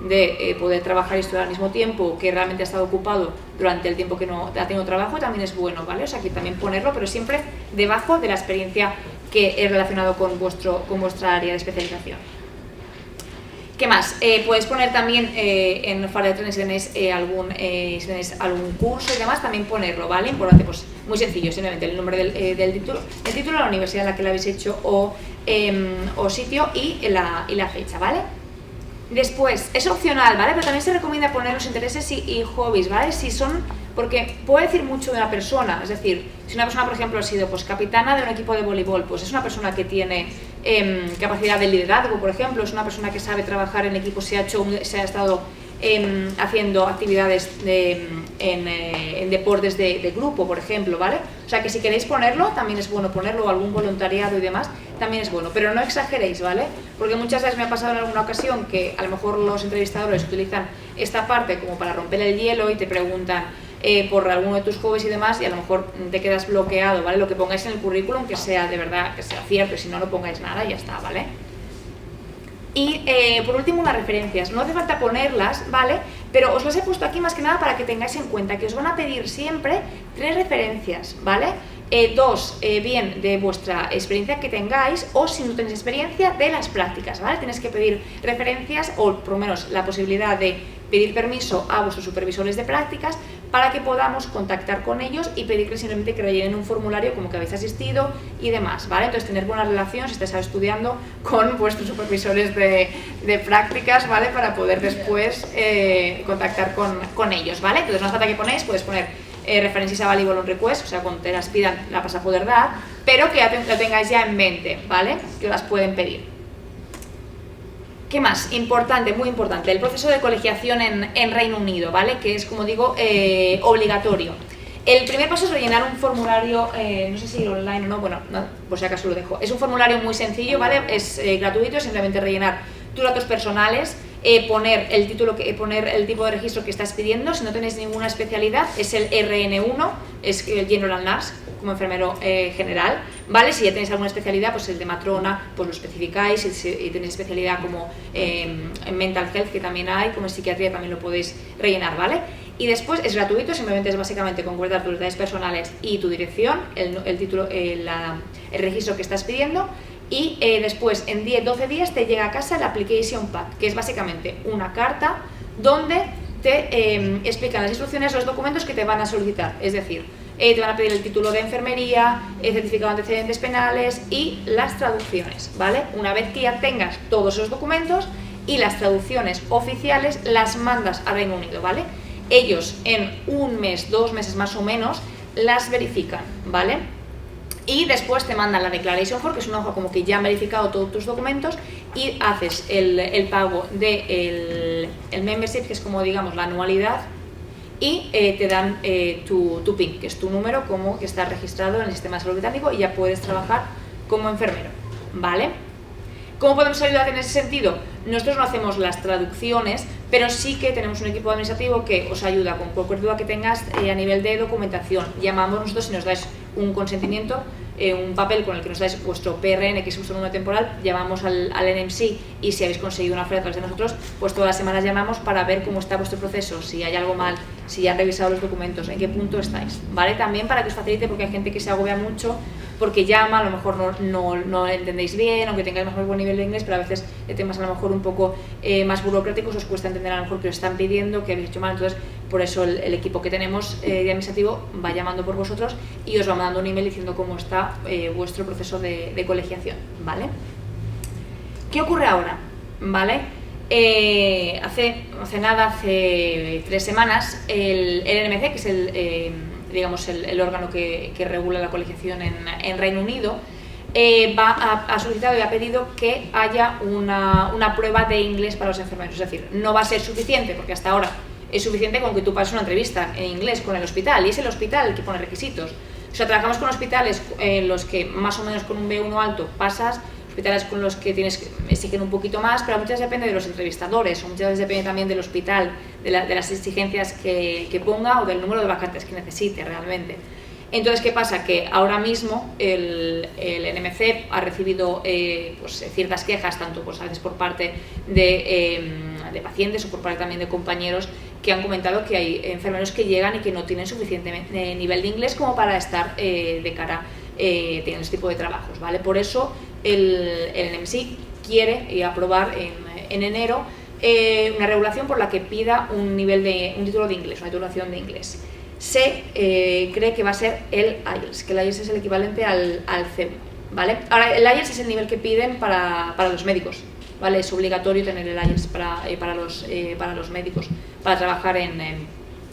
de poder trabajar y estudiar al mismo tiempo, que realmente ha estado ocupado durante el tiempo que no ha tenido trabajo, también es bueno, ¿vale? O sea, que también ponerlo, pero siempre debajo de la experiencia que es relacionado con vuestra área de especialización. ¿Qué más? Podéis poner también en Fara de Trenes si tenéis algún curso y demás, también ponerlo, ¿vale? Importante, pues muy sencillo, simplemente el nombre del título, el título, la universidad en la que lo habéis hecho o sitio y la fecha, ¿vale? Después, es opcional, ¿vale? Pero también se recomienda poner los intereses y hobbies, ¿vale? Si son, porque puede decir mucho de una persona, es decir, si una persona, por ejemplo, ha sido pues capitana de un equipo de voleibol, pues es una persona que tiene capacidad de liderazgo, por ejemplo, es una persona que sabe trabajar en equipo, se ha estado haciendo actividades en deportes de grupo, por ejemplo, ¿vale? O sea que si queréis ponerlo, también es bueno ponerlo, o algún voluntariado y demás, también es bueno, pero no exageréis, ¿vale? Porque muchas veces me ha pasado en alguna ocasión que a lo mejor los entrevistadores utilizan esta parte como para romper el hielo y te preguntan por alguno de tus hobbies y demás, y a lo mejor te quedas bloqueado, ¿vale? Lo que pongáis en el currículum, que sea de verdad, que sea cierto, y si no, no pongáis nada y ya está, ¿vale? Y por último, las referencias. No hace falta ponerlas, ¿vale? Pero os las he puesto aquí más que nada para que tengáis en cuenta que os van a pedir siempre 3 referencias, ¿vale? 2, bien de vuestra experiencia que tengáis, o si no tenéis experiencia, de las prácticas, ¿vale? Tenéis que pedir referencias, o por lo menos la posibilidad de pedir permiso a vuestros supervisores de prácticas para que podamos contactar con ellos y pedirles simplemente que rellenen un formulario como que habéis asistido y demás, ¿vale? Entonces tener buena relación si estáis estudiando con vuestros supervisores de prácticas, ¿vale? Para poder después contactar con ellos, ¿vale? Entonces no hace falta que ponéis, puedes poner referencias a Valuable on Request, o sea, cuando te las pidan la vas a poder dar, pero que lo tengáis ya en mente, ¿vale? Que las pueden pedir. ¿Qué más? Importante, muy importante, el proceso de colegiación en Reino Unido, ¿vale? Que es, como digo, obligatorio. El primer paso es rellenar un formulario, no sé si online o no, bueno, no, por si acaso lo dejo. Es un formulario muy sencillo, ¿vale? Es gratuito, simplemente rellenar tus datos personales, poner el tipo de registro que estás pidiendo. Si no tenéis ninguna especialidad, es el RN1, es el General Nurse, como enfermero general, ¿vale? Si ya tenéis alguna especialidad, pues el de matrona, pues lo especificáis, y tenéis especialidad como en mental health, que también hay, como en psiquiatría también lo podéis rellenar, ¿vale? Y después es gratuito, simplemente es básicamente concretar tus detalles personales y tu dirección, el título, el registro que estás pidiendo, y después en 10-12 días te llega a casa el Application Pack, que es básicamente una carta donde te explican las instrucciones, los documentos que te van a solicitar, es decir, te van a pedir el título de enfermería, el certificado de antecedentes penales y las traducciones, ¿vale? Una vez que ya tengas todos esos documentos y las traducciones oficiales, las mandas a Reino Unido, ¿vale? Ellos en 1 mes, 2 meses más o menos, las verifican, ¿vale? Y después te mandan la Declaration Form, que es una hoja como que ya han verificado todos tus documentos, y haces el pago del membership, que es como, digamos, la anualidad, y te dan tu PIN, que es tu número como que está registrado en el sistema de salud británico, y ya puedes trabajar como enfermero, ¿vale? ¿Cómo podemos ayudar en ese sentido? Nosotros no hacemos las traducciones, pero sí que tenemos un equipo administrativo que os ayuda con cualquier duda que tengas a nivel de documentación. Llamamos nosotros si nos dais un consentimiento, un papel con el que nos dais vuestro PRN, que es vuestro número temporal, llamamos al NMC, y si habéis conseguido una oferta a través de nosotros, pues todas las semanas llamamos para ver cómo está vuestro proceso, si hay algo mal, si ya han revisado los documentos, en qué punto estáis, ¿vale? También para que os facilite, porque hay gente que se agobia mucho porque llama, a lo mejor no entendéis bien, aunque tengáis mejor buen nivel de inglés, pero a veces de temas a lo mejor un poco más burocráticos os cuesta entender a lo mejor que os están pidiendo, que habéis hecho mal. Entonces por eso el equipo que tenemos de administrativo va llamando por vosotros y os va mandando un email diciendo cómo está vuestro proceso de colegiación, ¿vale? ¿Qué ocurre ahora? ¿Vale? Hace 3 semanas el NMC, que es digamos el órgano que regula la colegiación en Reino Unido, ha solicitado y ha pedido que haya una prueba de inglés para los enfermeros. Es decir, no va a ser suficiente, porque hasta ahora es suficiente con que tú pases una entrevista en inglés con el hospital, y es el hospital el que pone requisitos. O sea, trabajamos con hospitales en los que más o menos con un B1 alto pasas, hospitales con los que exigen un poquito más, pero muchas veces depende de los entrevistadores, o muchas veces depende también del hospital, de las exigencias que ponga, o del número de vacantes que necesite realmente. Entonces, ¿qué pasa? Que ahora mismo el NMC ha recibido pues, ciertas quejas, tanto pues, a veces por parte de pacientes o por parte también de compañeros, que han comentado que hay enfermeros que llegan y que no tienen suficiente nivel de inglés como para estar de cara teniendo este tipo de trabajos, ¿vale? Por eso el NMC quiere aprobar en enero una regulación por la que pida un título de inglés, una titulación de inglés. Se cree que va a ser el IELTS, que el IELTS es el equivalente al C1, ¿vale? Ahora, el IELTS es el nivel que piden para los médicos, ¿vale? Es obligatorio tener el IELTS para los médicos, para trabajar en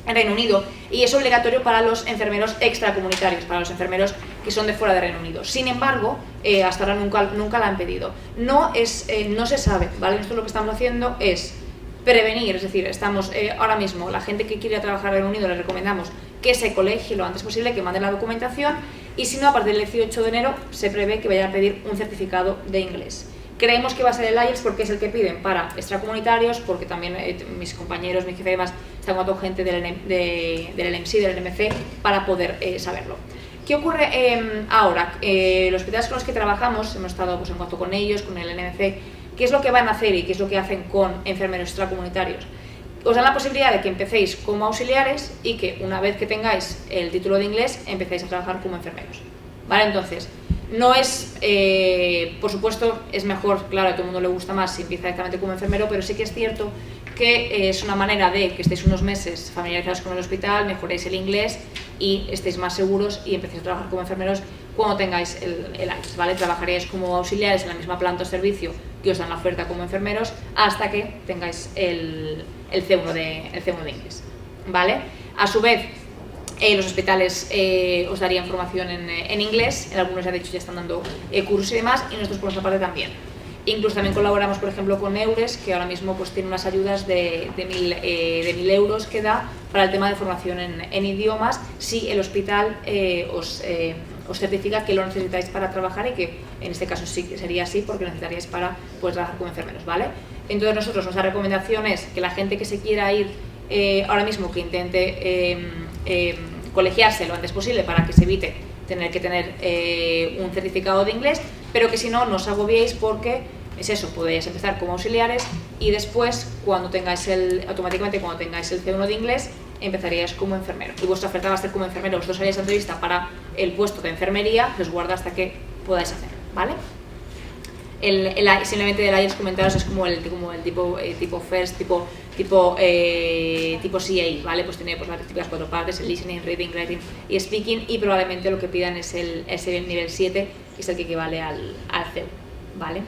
Reino Unido, y es obligatorio para los enfermeros extracomunitarios, para los enfermeros que son de fuera de Reino Unido. Sin embargo, hasta ahora nunca la han pedido. No se sabe, ¿vale? Nosotros lo que estamos haciendo es prevenir, es decir, estamos ahora mismo, la gente que quiere trabajar en Reino Unido, les recomendamos que se colegie lo antes posible, que manden la documentación, y si no, a partir del 18 de enero se prevé que vayan a pedir un certificado de inglés. Creemos que va a ser el IELTS porque es el que piden para extracomunitarios, porque también mis compañeros, mi jefe además, están con gente del LMC, del NMC, para poder saberlo. ¿Qué ocurre ahora? Los hospitales con los que trabajamos, hemos estado pues, en contacto con ellos, con el NMC, ¿qué es lo que van a hacer y qué es lo que hacen con enfermeros extracomunitarios? Os dan la posibilidad de que empecéis como auxiliares y que una vez que tengáis el título de inglés empecéis a trabajar como enfermeros, ¿vale? Entonces, no es, por supuesto, es mejor, claro, a todo el mundo le gusta más si empieza directamente como enfermero, pero sí que es cierto que es una manera de que estéis unos meses familiarizados con el hospital, mejoréis el inglés y estéis más seguros y empecéis a trabajar como enfermeros cuando tengáis el IELTS, ¿vale? Trabajaríais como auxiliares en la misma planta o servicio que os dan la oferta como enfermeros hasta que tengáis el C1 de inglés, ¿vale? A su vez, los hospitales os darían formación en inglés, en algunos ya de hecho ya están dando cursos y demás, y nosotros por nuestra parte también. Incluso también colaboramos, por ejemplo, con Eures, que ahora mismo pues tiene unas ayudas de 1.000 euros que da para el tema de formación en idiomas, si el hospital os certifica que lo necesitáis para trabajar y que en este caso sí que sería así porque lo necesitaríais para poder trabajar como enfermeros, ¿vale? Entonces nosotros, nuestra recomendación es que la gente que se quiera ir ahora mismo, que intente colegiarse lo antes posible para que se evite tener que tener un certificado de inglés, pero que si no, no os agobiéis porque es eso, podéis empezar como auxiliares y después, automáticamente cuando tengáis el C1 de inglés, empezaríais como enfermero. Y vuestra oferta va a ser como enfermero. Vosotros haréis la entrevista para el puesto de enfermería, que os guarda hasta que podáis hacer, ¿vale? Simplemente el IELTS comentaros es como el tipo FIRST, tipo CA, ¿vale? Pues tiene pues, las típicas 4 partes, el listening, reading, writing y speaking, y probablemente lo que pidan es el nivel 7, que es el que equivale al CEU, ¿vale?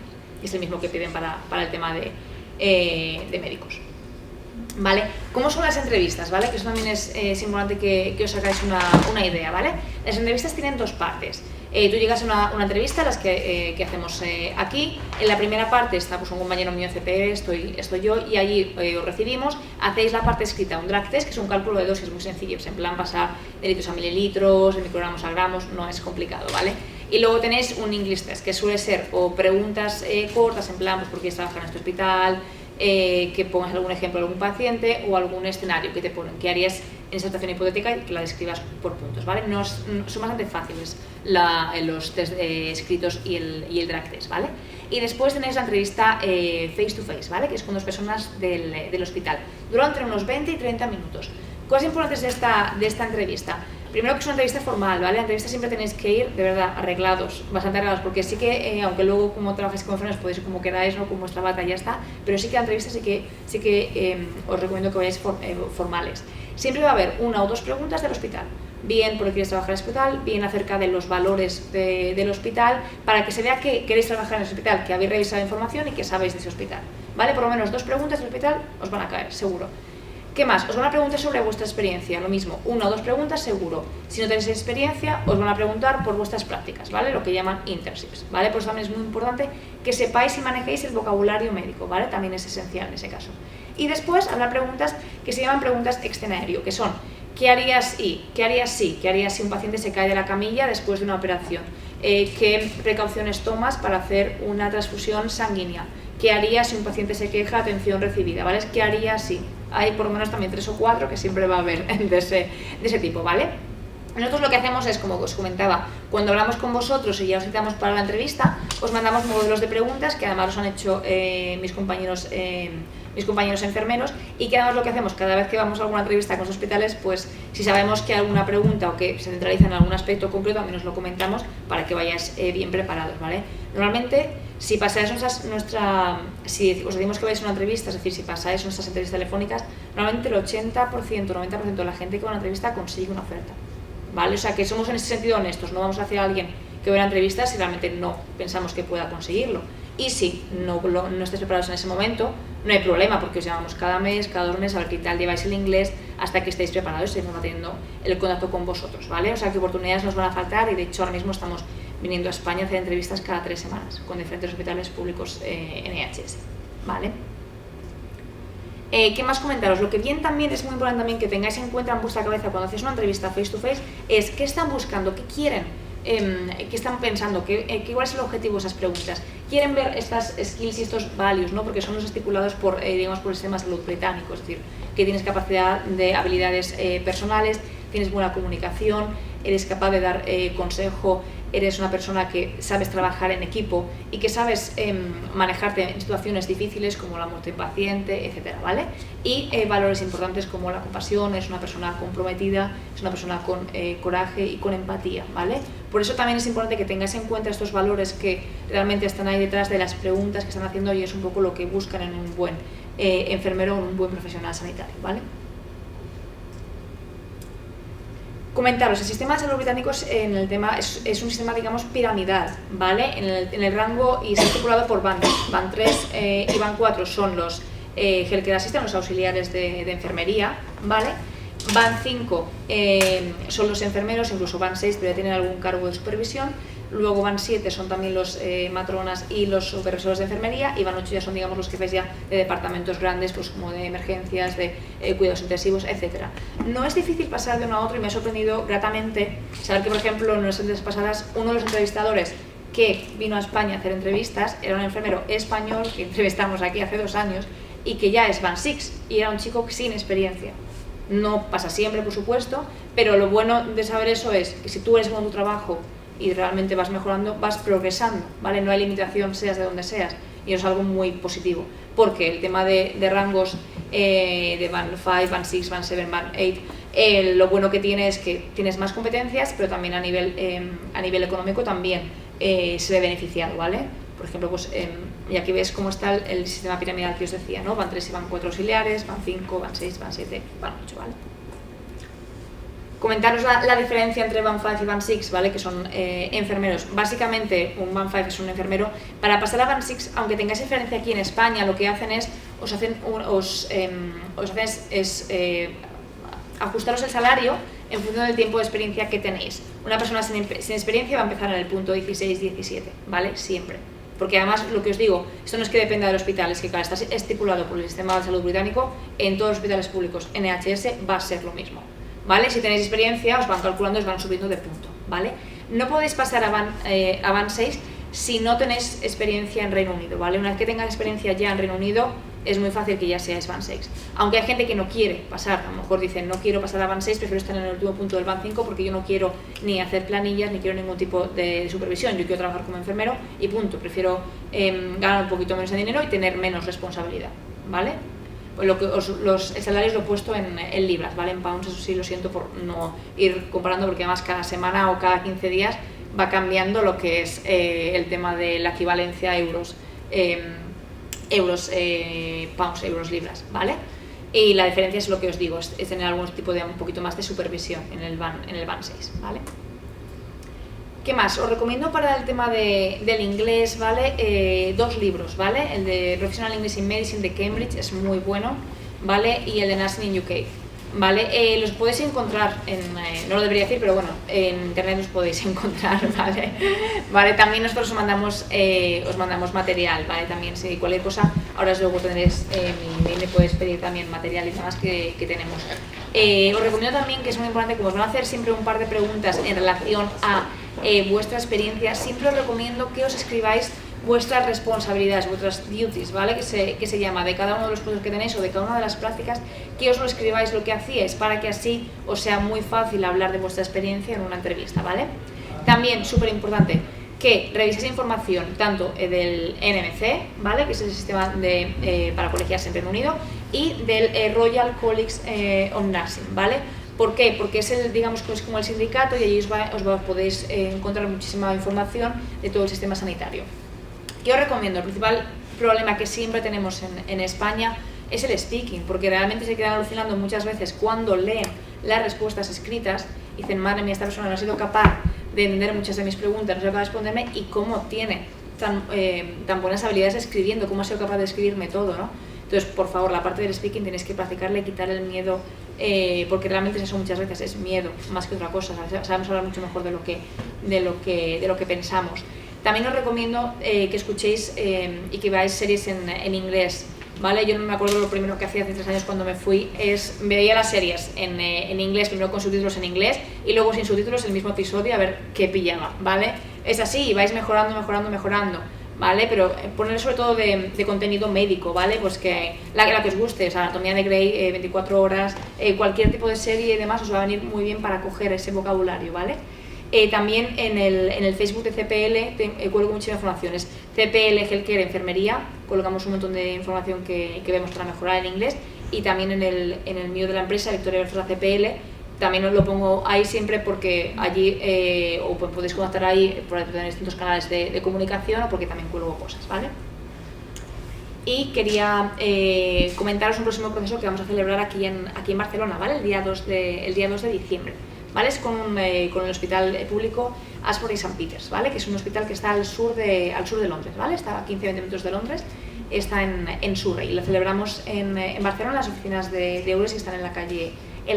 Es el mismo que piden para el tema de médicos, ¿vale? ¿Cómo son las entrevistas, ¿vale? Que eso también es importante que os hagáis una idea, ¿vale? Las entrevistas tienen 2 partes. Tú llegas a una entrevista, las que hacemos aquí. En la primera parte está pues, un compañero mío CPE, estoy yo, y allí os recibimos. Hacéis la parte escrita, un drag test, que es un cálculo de dosis muy sencillo, en plan pasar de litros a mililitros, de microgramos a gramos, no es complicado, ¿vale? Y luego tenéis un English test, que suele ser o preguntas cortas, en plan, pues, ¿por qué trabajas en este hospital? Que pongas algún ejemplo de algún paciente o algún escenario que te ponen, que harías en esa situación hipotética y que la describas por puntos, ¿vale? Son bastante fáciles los test escritos y el drag test, ¿vale? Y después tenéis la entrevista face to face, ¿vale? Que es con 2 personas del hospital. Dura entre unos 20 y 30 minutos. Cosas importantes de esta entrevista. Primero, que es una entrevista formal, ¿vale? La entrevista siempre tenéis que ir, de verdad, arreglados, bastante arreglados, porque sí que, aunque luego como trabajáis como enfermeros podéis ir como queráis, ¿no? Con vuestra bata y ya está, pero sí que la entrevista sí que os recomiendo que vayáis formales. Siempre va a haber 1 o 2 preguntas del hospital, bien porque queréis trabajar en el hospital, bien acerca de los valores del hospital, para que se vea que queréis trabajar en el hospital, que habéis revisado información y que sabéis de ese hospital, ¿vale? Por lo menos 2 preguntas del hospital os van a caer, seguro. ¿Qué más? Os van a preguntar sobre vuestra experiencia, lo mismo, 1 o 2 preguntas seguro. Si no tenéis experiencia, os van a preguntar por vuestras prácticas, ¿vale? Lo que llaman internships, ¿vale? Por eso también es muy importante que sepáis y manejéis el vocabulario médico, ¿vale? También es esencial en ese caso. Y después habrá preguntas que se llaman preguntas extenario, que son ¿qué harías si un paciente se cae de la camilla después de una operación? ¿Qué precauciones tomas para hacer una transfusión sanguínea? ¿Qué harías si un paciente se queja de atención recibida? ¿Vale? ¿Qué harías si? Hay por lo menos también 3 o 4 que siempre va a haber de ese tipo, ¿vale? Nosotros lo que hacemos es, como os comentaba, cuando hablamos con vosotros y ya os citamos para la entrevista, os mandamos modelos de preguntas que además os han hecho mis compañeros enfermeros, y que además lo que hacemos cada vez que vamos a alguna entrevista con los hospitales, pues si sabemos que hay alguna pregunta o que se centraliza en algún aspecto concreto, también os lo comentamos para que vayáis bien preparados, ¿vale? Normalmente, si pasáis si os decimos que vais a una entrevista, es decir, si pasáis nuestras entrevistas telefónicas, normalmente el 80%, 90% de la gente que va a una entrevista consigue una oferta, ¿vale? O sea que somos en ese sentido honestos, no vamos a hacer a alguien que vaya a una entrevista si realmente no pensamos que pueda conseguirlo. Y si no estáis preparados en ese momento, no hay problema, porque os llamamos cada mes, cada 2 meses, a ver qué tal lleváis el inglés, hasta que estéis preparados y seguimos manteniendo el contacto con vosotros, ¿vale? O sea que oportunidades nos van a faltar, y de hecho ahora mismo estamos viniendo a España a hacer entrevistas cada 3 semanas con diferentes hospitales públicos NHS, ¿vale? ¿Qué más comentaros? Lo que bien también es muy importante también que tengáis en cuenta en vuestra cabeza cuando hacéis una entrevista face to face es qué están buscando, qué quieren, qué están pensando, cuál es el objetivo de esas preguntas. Quieren ver estas skills y estos values, ¿no? Porque son los estipulados por el sistema de salud británico, es decir, que tienes capacidad de habilidades personales, tienes buena comunicación, eres capaz de dar consejo, eres una persona que sabes trabajar en equipo y que sabes manejarte en situaciones difíciles como la muerte de paciente, etcétera, ¿vale? Y valores importantes como la compasión, es una persona comprometida, es una persona con coraje y con empatía, ¿vale? Por eso también es importante que tengáis en cuenta estos valores que realmente están ahí detrás de las preguntas que están haciendo, y es un poco lo que buscan en un buen enfermero o un buen profesional sanitario, ¿vale? Comentaros, el sistema de salud británico en el tema es un sistema, digamos, piramidal, ¿vale? En el rango, y está estipulado por bandas. Band 3 y Band 4 son los healthcare assistants, los auxiliares de enfermería, ¿vale? Band 5 son los enfermeros, incluso Band 6 pero ya tienen algún cargo de supervisión. Luego Band 7 son también los matronas y los supervisores de enfermería, y Band 8 ya son, digamos, los jefes ya de departamentos grandes, pues como de emergencias, de cuidados intensivos, etc. No es difícil pasar de uno a otro, y me ha sorprendido gratamente saber que, por ejemplo, en las entrevistas pasadas, uno de los entrevistadores que vino a España a hacer entrevistas era un enfermero español que entrevistamos aquí hace 2 años y que ya es Band 6, y era un chico sin experiencia. No pasa siempre, por supuesto, pero lo bueno de saber eso es que si tú eres con tu trabajo y realmente vas mejorando, vas progresando, ¿vale? No hay limitación, seas de donde seas, y eso es algo muy positivo, porque el tema de rangos de Band 5, Band 6, Band 7, Band 8, lo bueno que tiene es que tienes más competencias, pero también a nivel económico también se ve beneficiado, ¿vale? Por ejemplo, pues, y aquí ves cómo está el sistema piramidal que os decía, ¿no? Band 3 y Band 4 auxiliares, Band 5, Band 6, Band 7, Band 8, ¿vale? Comentaros la diferencia entre Band 5 y Band 6, ¿vale? Que son enfermeros. Básicamente, un Band 5 es un enfermero. Para pasar a Band 6, aunque tengáis experiencia aquí en España, lo que hacen es ajustaros el salario en función del tiempo de experiencia que tenéis. Una persona sin experiencia va a empezar en el punto 16-17, ¿vale? Siempre. Porque además, lo que os digo, esto no es que dependa del hospital, es que claro, está estipulado por el sistema de salud británico, en todos los hospitales públicos, NHS, va a ser lo mismo, ¿vale? Si tenéis experiencia, os van calculando, os van subiendo de punto, ¿vale? No podéis pasar a Band 6 si no tenéis experiencia en Reino Unido, ¿vale? Una vez que tengáis experiencia ya en Reino Unido, es muy fácil que ya seáis Band 6. Aunque hay gente que no quiere pasar, a lo mejor dicen, no quiero pasar a Band 6, prefiero estar en el último punto del Band 5 porque yo no quiero ni hacer planillas, ni quiero ningún tipo de supervisión, yo quiero trabajar como enfermero y punto, prefiero ganar un poquito menos de dinero y tener menos responsabilidad, ¿vale? Pues el salario lo he puesto en libras, ¿vale? En pounds, eso sí, lo siento por no ir comparando, porque además cada semana o cada 15 días va cambiando lo que es el tema de la equivalencia a euros, pounds, euros, libras, ¿vale? Y la diferencia es lo que os digo, es tener algún tipo de un poquito más de supervisión en el Band 6, ¿vale? ¿Qué más? Os recomiendo para el tema del inglés, ¿vale? 2 libros, ¿vale? El de Professional English in Medicine de Cambridge es muy bueno, ¿vale? Y el de Nursing in UK, ¿vale? Los podéis encontrar no lo debería decir, pero bueno, en internet los podéis encontrar, ¿vale? ¿Vale? También nosotros os mandamos material, ¿vale? También si cualquier cosa, ahora luego tendréis mi email, me podéis pedir también material y demás que tenemos. Os recomiendo también, que es muy importante, como os van a hacer siempre un par de preguntas en relación a vuestra experiencia, siempre os recomiendo que os escribáis vuestras responsabilidades, vuestras duties, ¿vale? Que se llama, de cada uno de los puestos que tenéis o de cada una de las prácticas, que os lo escribáis lo que hacíais, para que así os sea muy fácil hablar de vuestra experiencia en una entrevista, ¿vale? También, súper importante, que reviséis información tanto del NMC, ¿vale? Que es el sistema para colegiarse en Reino Unido, y del Royal College of Nursing, ¿vale? ¿Por qué? Porque es digamos que es como el sindicato, y allí os podéis encontrar muchísima información de todo el sistema sanitario. ¿Qué os recomiendo? El principal problema que siempre tenemos en España es el speaking, porque realmente se quedan alucinando muchas veces cuando leen las respuestas escritas y dicen, madre mía, esta persona no ha sido capaz de entender muchas de mis preguntas, no ha sido capaz de responderme, y cómo tiene tan buenas habilidades escribiendo, cómo ha sido capaz de escribirme todo, ¿no? Entonces, por favor, la parte del speaking tenéis que practicarle, quitar el miedo, porque realmente es eso muchas veces, es miedo, más que otra cosa, sabemos hablar mucho mejor de lo que pensamos. También os recomiendo que escuchéis y que veáis series en inglés, ¿vale? Yo no me acuerdo, lo primero que hacía hace 3 años cuando me fui veía las series en inglés, primero con subtítulos en inglés y luego sin subtítulos el mismo episodio, a ver qué pillaba, ¿vale? Es así, y vais mejorando, ¿vale? Pero poner sobre todo de contenido médico, ¿vale? Pues que la que os guste, o sea, Anatomía de Grey, 24 horas, cualquier tipo de serie y demás os va a venir muy bien para coger ese vocabulario, ¿vale? También en el Facebook de CPL cuelgo muchas informaciones. CPL Healthcare Enfermería, colocamos un montón de información que vemos para mejorar el inglés, y también en el mío de la empresa, Victoria Versus CPL, también os lo pongo ahí siempre porque allí podéis contactar ahí por distintos canales de comunicación, o porque también cuelgo cosas, ¿vale? Y quería comentaros un próximo proceso que vamos a celebrar aquí en Barcelona, ¿vale? El día 2 de diciembre, ¿vale? Es con el hospital público Ashford y St. Peters, ¿vale? Que es un hospital que está al sur de Londres, ¿vale? Está a 15-20 minutos de Londres, está en Surrey, y lo celebramos en Barcelona, las oficinas de EURES, que están en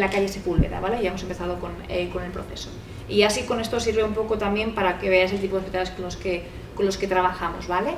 la calle Sepúlveda, ¿vale? Ya hemos empezado con el proceso. Y así con esto sirve un poco también para que veáis el tipo de hospitales con los que trabajamos, ¿vale?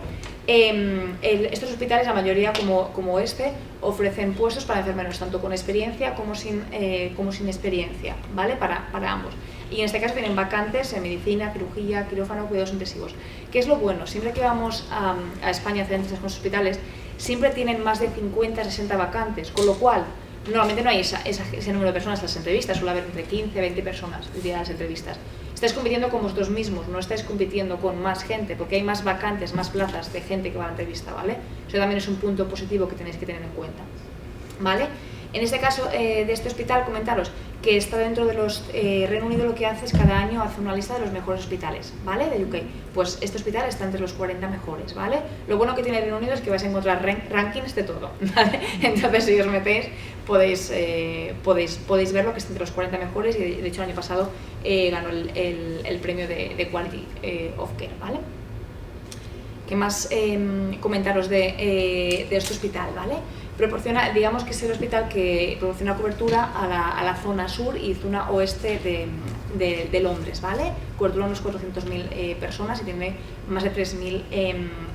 Estos hospitales, la mayoría como este, ofrecen puestos para enfermeros tanto con experiencia como sin experiencia, ¿vale? Para ambos. Y en este caso tienen vacantes en medicina, cirugía, quirófano, cuidados intensivos. ¿Qué es lo bueno? Siempre que vamos a España a hacer entrevistas con los hospitales, siempre tienen más de 50-60 vacantes, con lo cual normalmente no hay ese número de personas en las entrevistas, suele haber entre 15-20 personas el día de las entrevistas. Estáis compitiendo con vosotros mismos, no estáis compitiendo con más gente, porque hay más vacantes, más plazas de gente que va a la entrevista, ¿vale? Eso también es un punto positivo que tenéis que tener en cuenta, ¿vale? En este caso de este hospital, comentaros que está dentro de los Reino Unido, lo que hace es cada año hace una lista de los mejores hospitales, ¿vale? De UK. Pues este hospital está entre los 40 mejores, ¿vale? Lo bueno que tiene el Reino Unido es que vais a encontrar rankings de todo, ¿vale? Entonces, si os metéis, podéis ver lo que está entre los 40 mejores, y de hecho el año pasado ganó el premio de Quality of Care, ¿vale? ¿Qué más comentaros de este hospital, ¿vale? Proporciona, digamos que es el hospital que proporciona cobertura a la zona sur y zona oeste de Londres, ¿vale? Cobertura a unos 400.000 personas y tiene más de 3.000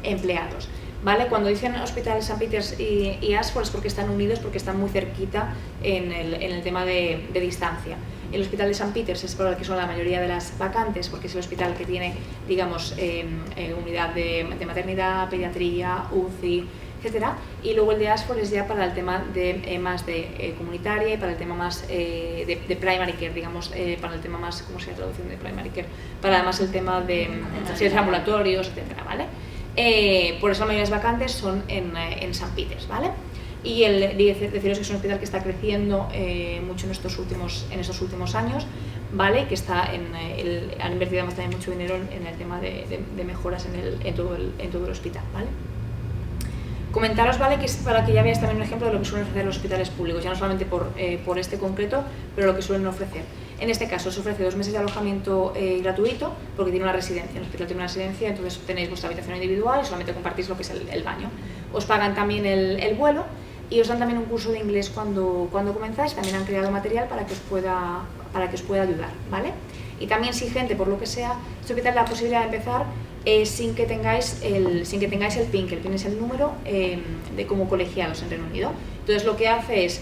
empleados, ¿vale? Cuando dicen hospitales St. Peters y Ashford es porque están unidos, porque están muy cerquita en el tema de distancia. El hospital de St. Peters es por el que son la mayoría de las vacantes, porque es el hospital que tiene, digamos, unidad de maternidad, pediatría, UCI, etcétera, y luego el de Ashford es ya para el tema más de comunitaria y para el tema más de primary care, digamos, para el tema más, ¿cómo se llama la traducción de primary care? Para además el tema de servicios ambulatorios, etcétera, ¿vale? Por eso la mayoría de las vacantes son en St. Peters, ¿vale? Y deciros que es un hospital que está creciendo mucho en estos últimos años, ¿vale? Que han invertido además también mucho dinero en el tema de mejoras en todo el hospital, ¿vale? Comentaros, ¿vale? Que es para que ya veáis también un ejemplo de lo que suelen ofrecer los hospitales públicos, ya no solamente por este concreto, pero lo que suelen ofrecer. En este caso os ofrece 2 meses de alojamiento gratuito, porque tiene una residencia, el hospital tiene una residencia, entonces tenéis vuestra habitación individual y solamente compartís lo que es el baño. Os pagan también el vuelo y os dan también un curso de inglés cuando comenzáis. También han creado material para que os pueda ayudar, ¿vale? Y también, si gente, por lo que sea, este hospital da la posibilidad de empezar sin que tengáis el PIN, que el PIN es el número de como colegiados en Reino Unido. Entonces lo que hace es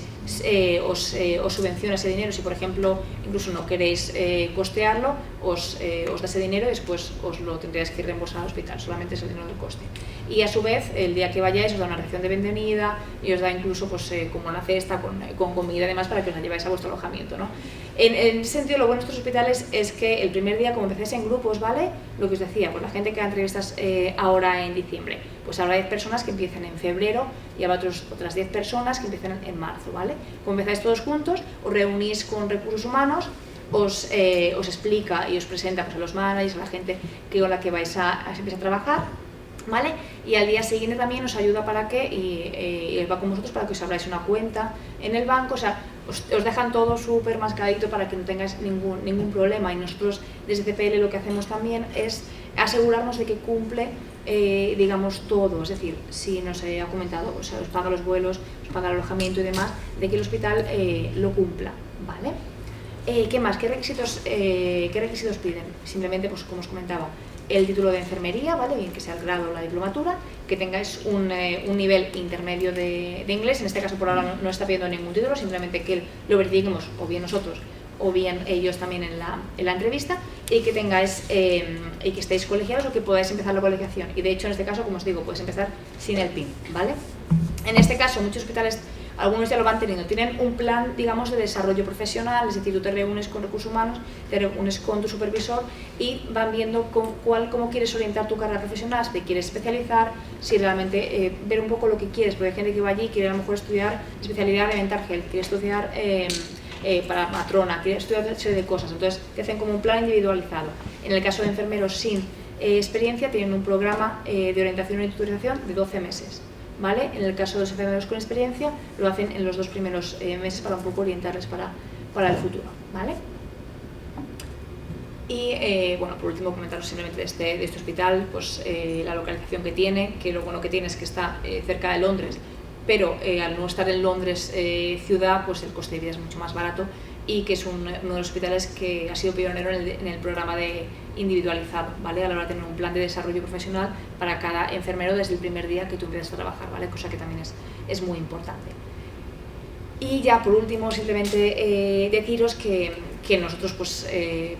os subvenciona ese dinero. Si por ejemplo incluso no queréis costearlo, os da ese dinero y después os lo tendríais que reembolsar al hospital, solamente es el dinero del coste. Y a su vez, el día que vayáis os da una ración de bienvenida y os da incluso pues, como una cesta con comida y demás para que os la lleváis a vuestro alojamiento, ¿no? En ese sentido, lo bueno de estos hospitales es que el primer día, como empezáis en grupos, ¿vale? Lo que os decía, pues la gente que da entrevistas ahora en diciembre, pues habrá 10 personas que empiecen en febrero y habrá otras 10 personas que empiecen en marzo, ¿vale? Como empezáis todos juntos, os reunís con recursos humanos, os explica y os presenta pues, a los managers, a la gente con la que vais a empezar a trabajar, ¿vale? Y al día siguiente también os ayuda para que, y él va con vosotros para que os abráis una cuenta en el banco, o sea, os dejan todo súper mascadito para que no tengáis ningún problema. Y nosotros desde CPL lo que hacemos también es asegurarnos de que cumple, digamos, todo, es decir, si nos ha comentado, o sea, os paga los vuelos, os paga el alojamiento y demás, de que el hospital lo cumpla, ¿vale? ¿Qué más? ¿Qué requisitos piden? Simplemente, pues como os comentaba, el título de enfermería, ¿vale? Bien que sea el grado o la diplomatura, que tengáis un nivel intermedio de inglés. En este caso por ahora no está pidiendo ningún título, simplemente que lo verifiquemos o bien nosotros o bien ellos también en la entrevista, y que tengáis y que estéis colegiados o que podáis empezar la colegiación. Y de hecho en este caso, como os digo, podéis empezar sin el PIN, ¿vale? En este caso muchos hospitales, algunos ya lo van teniendo, tienen un plan, digamos, de desarrollo profesional, es decir, tú te reúnes con recursos humanos, te reúnes con tu supervisor y van viendo cómo quieres orientar tu carrera profesional, si te quieres especializar, si realmente ver un poco lo que quieres, porque hay gente que va allí y quiere a lo mejor estudiar especialidad de mental health, quiere estudiar para matrona, quiere estudiar una serie de cosas, entonces te hacen como un plan individualizado. En el caso de enfermeros sin experiencia, tienen un programa de orientación y tutorización de 12 meses. ¿vale? En el caso de los enfermeros con experiencia, lo hacen en los 2 primeros meses para un poco orientarles para el futuro, ¿vale? Y bueno, por último comentaros simplemente de este hospital, pues la localización que tiene, que lo bueno que tiene es que está cerca de Londres, pero al no estar en Londres ciudad, pues el coste de vida es mucho más barato, y que es uno de los hospitales que ha sido pionero en el programa de individualizado, ¿vale? A la hora de tener un plan de desarrollo profesional para cada enfermero desde el primer día que tú empiezas a trabajar, ¿vale? Cosa que también es muy importante. Y ya por último, simplemente deciros que nosotros, pues,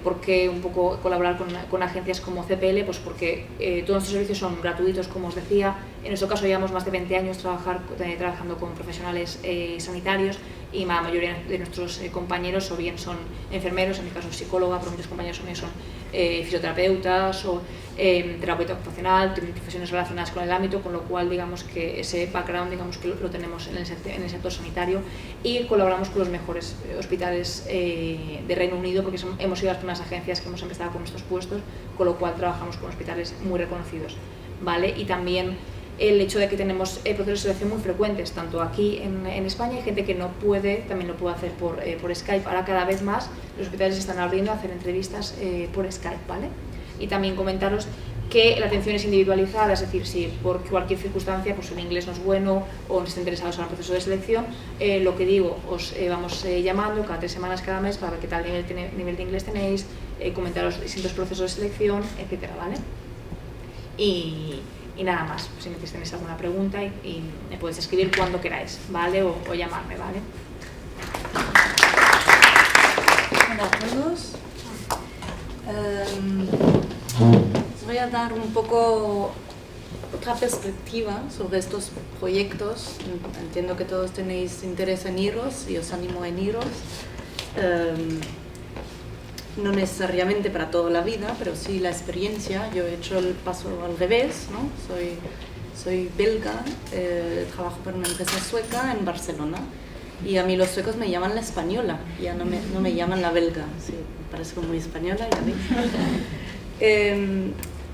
¿por qué un poco colaborar con agencias como CPL? Pues porque todos nuestros servicios son gratuitos, como os decía. En nuestro caso llevamos más de 20 años trabajando con profesionales sanitarios, y la mayoría de nuestros compañeros o bien son enfermeros, en mi caso psicóloga, pero muchos compañeros también son fisioterapeutas o terapeuta ocupacional, tienen profesiones relacionadas con el ámbito, con lo cual digamos que ese background digamos que lo tenemos en el sector sanitario, y colaboramos con los mejores hospitales de Reino Unido, porque hemos sido las primeras agencias que hemos empezado con estos puestos, con lo cual trabajamos con hospitales muy reconocidos, ¿vale? Y también el hecho de que tenemos procesos de selección muy frecuentes, tanto aquí en España, hay gente que no puede, también lo puede hacer por Skype. Ahora cada vez más los hospitales se están abriendo a hacer entrevistas por Skype, ¿vale? Y también comentaros que la atención es individualizada, es decir, si por cualquier circunstancia pues el inglés no es bueno o no estáis interesados en el proceso de selección, lo que digo, os vamos llamando cada 3 semanas, cada mes, para ver qué tal nivel de inglés tenéis, comentaros distintos procesos de selección, etcétera, ¿vale? Y nada más, si tenéis alguna pregunta y me podéis escribir cuando queráis, ¿vale? O llamarme, ¿vale? Hola a todos. Os voy a dar un poco otra perspectiva sobre estos proyectos. Entiendo que todos tenéis interés en iros y os animo en iros. No necesariamente para toda la vida, pero sí la experiencia. Yo he hecho el paso al revés, ¿no? Soy belga, trabajo para una empresa sueca en Barcelona, y a mí los suecos me llaman la española, ya no me llaman la belga. Sí, me parezco muy española, ya veis.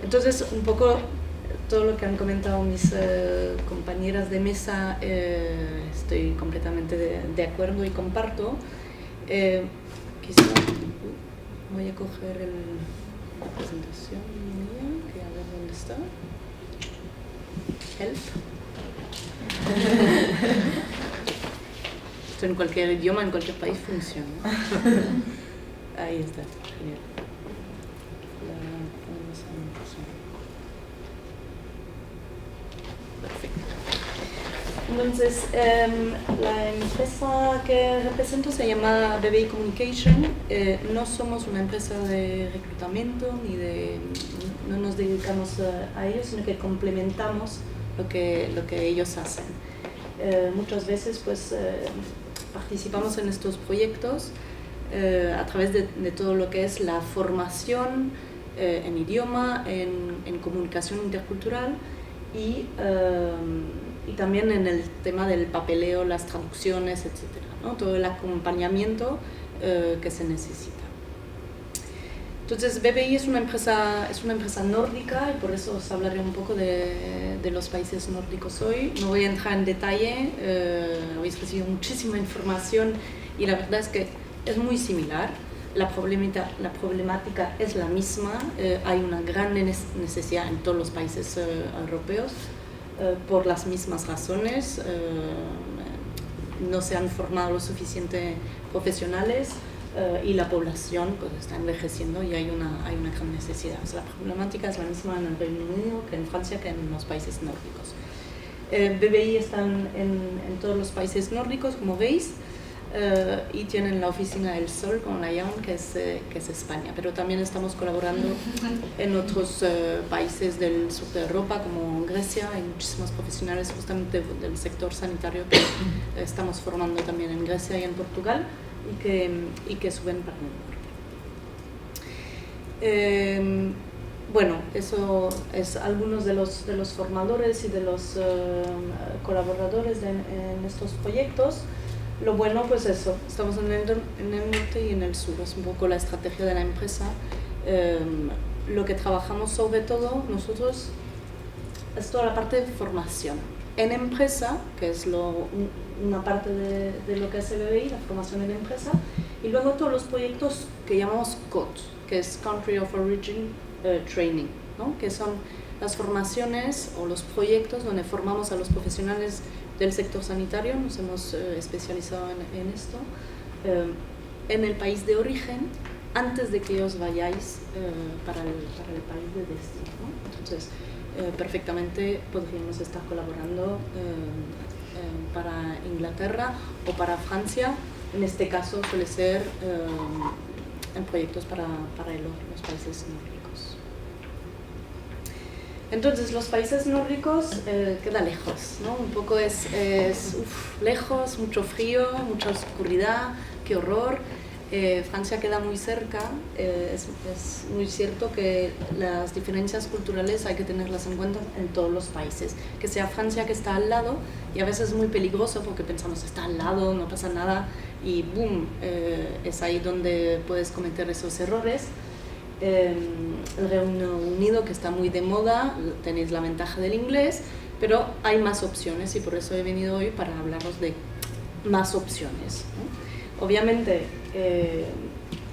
Entonces, un poco todo lo que han comentado mis compañeras de mesa, estoy completamente de acuerdo y comparto. Quizá voy a coger la presentación mía, que a ver dónde está. Help. Esto en cualquier idioma, en cualquier país funciona. Ahí está, genial. Perfecto. Entonces, la empresa que represento se llama BBI Communication. No somos una empresa de reclutamiento, no nos dedicamos a ellos, sino que complementamos lo que ellos hacen. Muchas veces pues, participamos en estos proyectos a través de todo lo que es la formación en idioma, en comunicación intercultural, y también en el tema del papeleo, las traducciones, etc., ¿no? Todo el acompañamiento que se necesita. Entonces, BBI es una empresa nórdica, y por eso os hablaré un poco de los países nórdicos hoy. No voy a entrar en detalle, habéis recibido muchísima información y la verdad es que es muy similar. La problemática es la misma, hay una gran necesidad en todos los países europeos por las mismas razones. No se han formado lo suficiente profesionales y la población pues, está envejeciendo y hay una gran necesidad. O sea, la problemática es la misma en el Reino Unido que en Francia, que en los países nórdicos. BBI está en todos los países nórdicos, como veis. Y tienen la oficina del Sol, como la llaman, que es España, pero también estamos colaborando en otros países del sur de Europa, como Grecia. Hay muchísimos profesionales justamente del sector sanitario que estamos formando también en Grecia y en Portugal, y que suben para el norte. Bueno, eso es algunos de los formadores y de los colaboradores en estos proyectos. Lo bueno, pues eso, estamos en el norte y en el sur, es un poco la estrategia de la empresa. Lo que trabajamos sobre todo nosotros es toda la parte de formación. en empresa, que es una parte de lo que hace BBI, la formación en empresa, y luego todos los proyectos que llamamos COT, que es Country of Origin Training, ¿no? Que son las formaciones o los proyectos donde formamos a los profesionales del sector sanitario, nos hemos especializado en esto, en el país de origen, antes de que os vayáis para el país de destino, ¿no? Entonces, perfectamente podríamos estar colaborando para Inglaterra o para Francia. En este caso suele ser en proyectos para los países nórdicos. Entonces, los países nórdicos queda lejos, ¿no? Un poco es lejos, mucho frío, mucha oscuridad, qué horror. Francia queda muy cerca, es muy cierto que las diferencias culturales hay que tenerlas en cuenta en todos los países. Que sea Francia que está al lado, y a veces es muy peligroso porque pensamos está al lado, no pasa nada, y boom, es ahí donde puedes cometer esos errores. El Reino Unido, que está muy de moda, tenéis la ventaja del inglés, pero hay más opciones y por eso he venido hoy para hablaros de más opciones, ¿no? Obviamente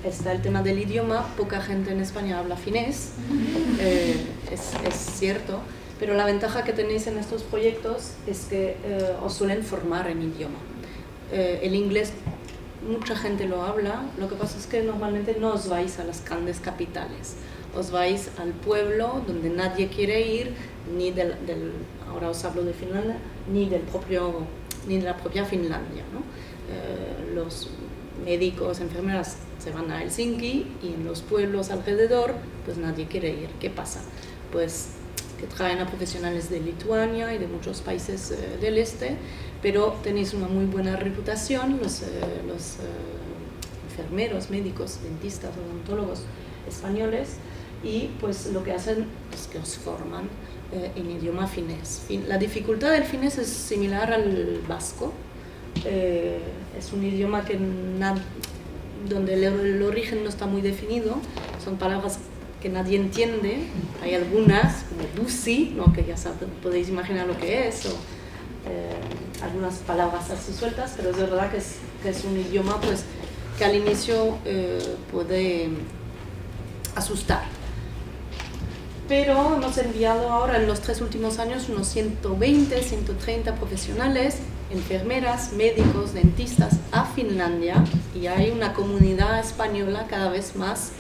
está el tema del idioma, poca gente en España habla finés, es cierto, pero la ventaja que tenéis en estos proyectos es que os suelen formar en idioma. El inglés mucha gente lo habla, lo que pasa es que normalmente no os vais a las grandes capitales, os vais al pueblo donde nadie quiere ir, ni ahora os hablo de Finlandia, ni de la propia Finlandia, ¿no? Los médicos, enfermeras se van a Helsinki y en los pueblos alrededor pues nadie quiere ir. ¿Qué pasa? Pues que traen a profesionales de Lituania y de muchos países del este, pero tenéis una muy buena reputación, los enfermeros, médicos, dentistas, odontólogos españoles, y pues lo que hacen es que os forman en idioma finés. La dificultad del finés es similar al vasco. Es un idioma donde el origen no está muy definido, son palabras que nadie entiende, hay algunas como busi, ¿no? Que ya podéis imaginar lo que es, o algunas palabras así sueltas, pero es verdad que es un idioma pues, que al inicio puede asustar. Pero hemos enviado ahora en los 3 últimos años unos 120, 130 profesionales, enfermeras, médicos, dentistas a Finlandia, y hay una comunidad española cada vez más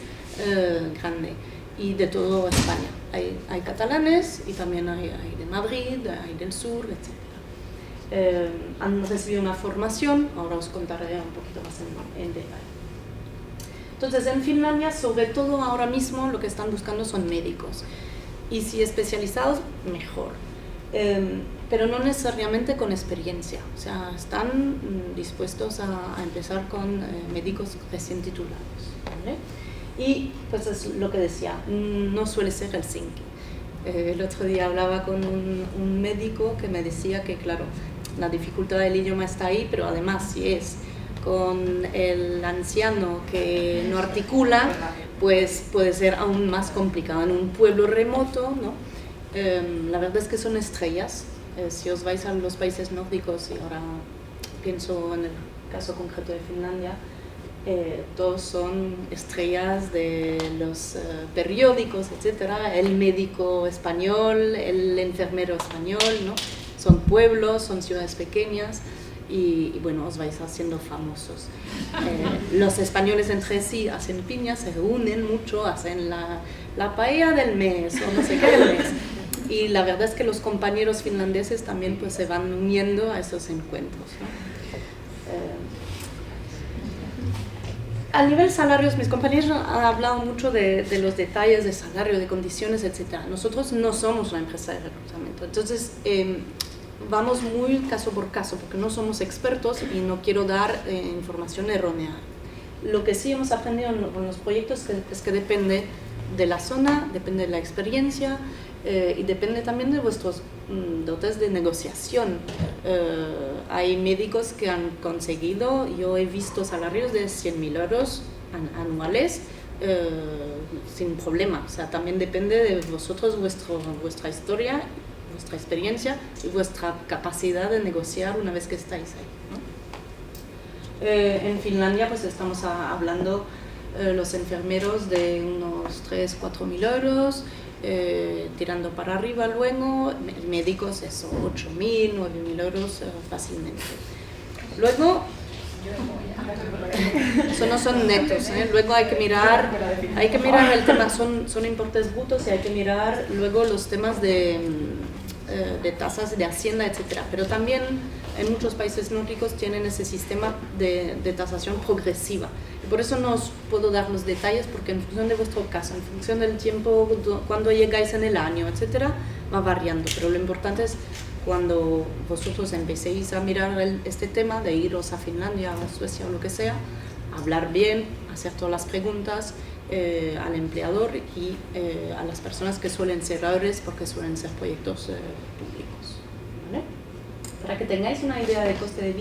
grande, y de toda España. Hay catalanes y también hay de Madrid, hay del sur, etc. Han recibido una formación, ahora os contaré un poquito más en detalle. Entonces, en Finlandia, sobre todo ahora mismo, lo que están buscando son médicos. Y si especializados, mejor. Pero no necesariamente con experiencia. O sea, están dispuestos a empezar con médicos recién titulados, ¿vale? Y pues es lo que decía, no suele ser Helsinki. El otro día hablaba con un médico que me decía que, claro, la dificultad del idioma está ahí, pero además si es con el anciano que no articula, pues puede ser aún más complicado. En un pueblo remoto, ¿no? La verdad es que son estrellas. Si os vais a los países nórdicos, y ahora pienso en el caso concreto de Finlandia, todos son estrellas de los periódicos, etcétera. El médico español, el enfermero español, ¿no? Son pueblos, son ciudades pequeñas. Y bueno, os vais haciendo famosos. Los españoles entre sí hacen piñas, se reúnen mucho, hacen la paella del mes o no sé qué del mes. Y la verdad es que los compañeros finlandeses también pues, se van uniendo a esos encuentros, ¿no? A nivel salarios, mis compañeros han hablado mucho de los detalles de salario, de condiciones, etc. Nosotros no somos una empresa de reclutamiento, entonces vamos muy caso por caso, porque no somos expertos y no quiero dar información errónea. Lo que sí hemos aprendido con los proyectos es que depende de la zona, depende de la experiencia y depende también de vuestros dotes de negociación. Hay médicos que han conseguido, yo he visto salarios de 100.000 euros anuales sin problema. O sea, también depende de vosotros, vuestra historia, vuestra experiencia y vuestra capacidad de negociar una vez que estáis ahí, ¿no? En Finlandia pues estamos hablando los enfermeros de unos 3-4 mil euros, tirando para arriba luego, médicos eso, 8.000, 9.000 euros fácilmente. Luego, eso no son netos, luego hay que mirar el tema, son importes brutos y hay que mirar luego los temas de tasas de hacienda, etcétera. Pero también en muchos países nórdicos tienen ese sistema de tasación progresiva. Y por eso no os puedo dar los detalles, porque en función de vuestro caso, en función del tiempo, cuando llegáis en el año, etcétera, va variando. Pero lo importante es cuando vosotros empecéis a mirar este tema de iros a Finlandia, a Suecia o lo que sea, hablar bien, hacer todas las preguntas al empleador y a las personas que suelen ser errores porque suelen ser proyectos públicos, ¿vale? Para que tengáis una idea de coste de